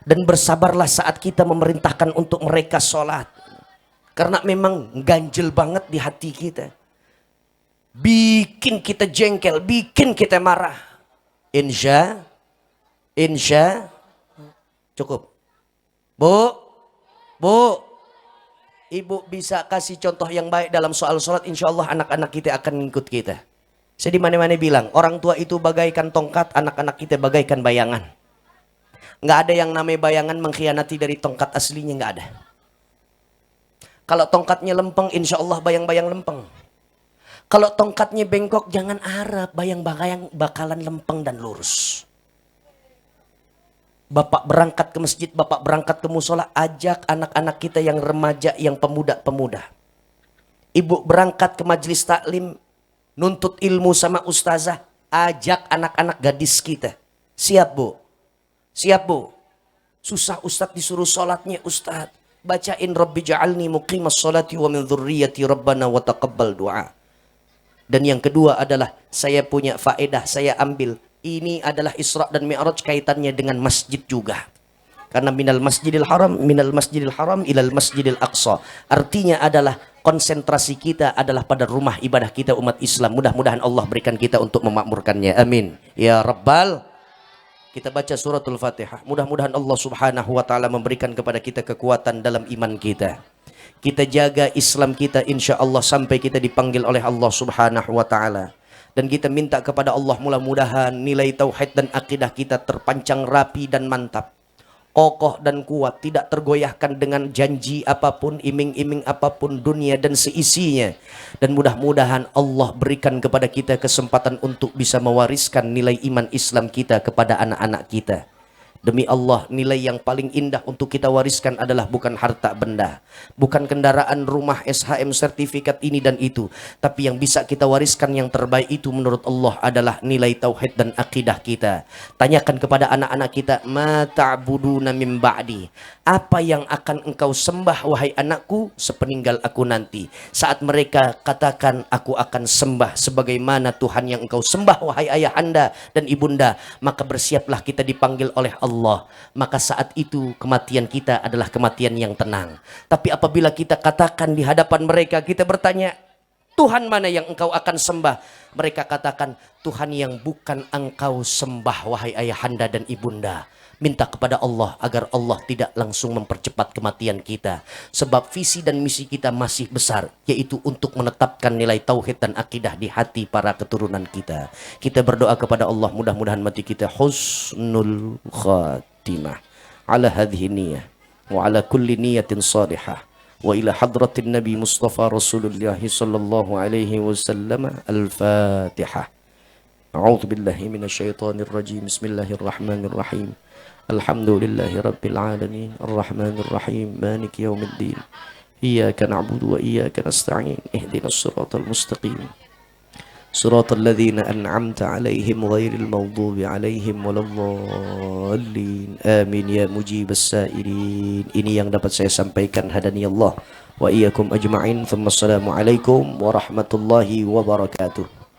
Dan bersabarlah saat kita memerintahkan untuk mereka sholat. Karena memang ganjel banget di hati kita. Bikin kita jengkel, bikin kita marah. Insya, cukup. Bu, ibu bisa kasih contoh yang baik dalam soal sholat, insya Allah anak-anak kita akan ngikut kita. Saya di mana-mana bilang, orang tua itu bagaikan tongkat, anak-anak kita bagaikan bayangan. Nggak ada yang namanya bayangan mengkhianati dari tongkat aslinya, nggak ada. Kalau tongkatnya lempeng, insya Allah bayang-bayang lempeng. Kalau tongkatnya bengkok, jangan harap bayang-bayang bakalan lempeng dan lurus. Bapak berangkat ke masjid, bapak berangkat ke musola, ajak anak-anak kita yang remaja, yang pemuda-pemuda. Ibu berangkat ke majelis taklim, nuntut ilmu sama ustazah, ajak anak-anak gadis kita. Siap bu? Siap bu? Susah ustadz disuruh sholatnya, ustadz bacain Rabbi ja'alni muqimas sholati wa min dzurriyyati rabbana wa taqabbal du'a. Dan yang kedua adalah saya punya faedah, saya ambil. Ini adalah Isra dan Mi'raj kaitannya dengan masjid juga. Karena minal masjidil haram ilal masjidil aqsa. Artinya adalah konsentrasi kita adalah pada rumah ibadah kita umat Islam. Mudah-mudahan Allah berikan kita untuk memakmurkannya. Amin. Ya Rabbal. Kita baca suratul Fatihah. Mudah-mudahan Allah subhanahu wa ta'ala memberikan kepada kita kekuatan dalam iman kita. Kita jaga Islam kita insya Allah sampai kita dipanggil oleh Allah subhanahu wa ta'ala. Dan kita minta kepada Allah mudah-mudahan nilai tauhid dan akidah kita terpancang rapi dan mantap. Kokoh dan kuat, tidak tergoyahkan dengan janji apapun, iming-iming apapun dunia dan seisinya. Dan mudah-mudahan Allah berikan kepada kita kesempatan untuk bisa mewariskan nilai iman Islam kita kepada anak-anak kita. Demi Allah, nilai yang paling indah untuk kita wariskan adalah bukan harta benda, bukan kendaraan, rumah, SHM, sertifikat ini dan itu. Tapi yang bisa kita wariskan yang terbaik itu menurut Allah adalah nilai tauhid dan akidah kita. Tanyakan kepada anak-anak kita, ma ta'buduna min ba'di. Apa yang akan engkau sembah wahai anakku sepeninggal aku nanti. Saat mereka katakan aku akan sembah sebagaimana Tuhan yang engkau sembah wahai ayahanda dan ibunda, maka bersiaplah kita dipanggil oleh Allah. Maka saat itu kematian kita adalah kematian yang tenang. Tapi apabila kita katakan di hadapan mereka, kita bertanya, Tuhan mana yang engkau akan sembah? Mereka katakan, Tuhan yang bukan engkau sembah wahai ayahanda dan ibunda. Minta kepada Allah agar Allah tidak langsung mempercepat kematian kita. Sebab visi dan misi kita masih besar, yaitu untuk menetapkan nilai tauhid dan akidah di hati para keturunan kita. Kita berdoa kepada Allah, mudah-mudahan mati kita husnul khatimah. Ala hadhihi niyah wa ala kulli niyatin salihah. Wa ila hadratin Nabi Mustafa Rasulullah sallallahu alaihi wasallam. Al-Fatihah. A'udzu billahi minasyaitonir rajim. Bismillahirrahmanirrahim. Alhamdulillahi rabbil alamin. Arrahmanir rahim. Maliki yaumiddin. Iyyaka na'budu wa iyyaka nasta'in. Ihdinas siratal mustaqim. صراط الذين أنعمت عليهم غير المغضوب عليهم ولا الضالين آمين يا مجيب السائلين. Ini yang dapat saya sampaikan, hadani Allah wa iyyakum ajma'in. Thumma assalamu alaikum warahmatullahi wabarakatuh.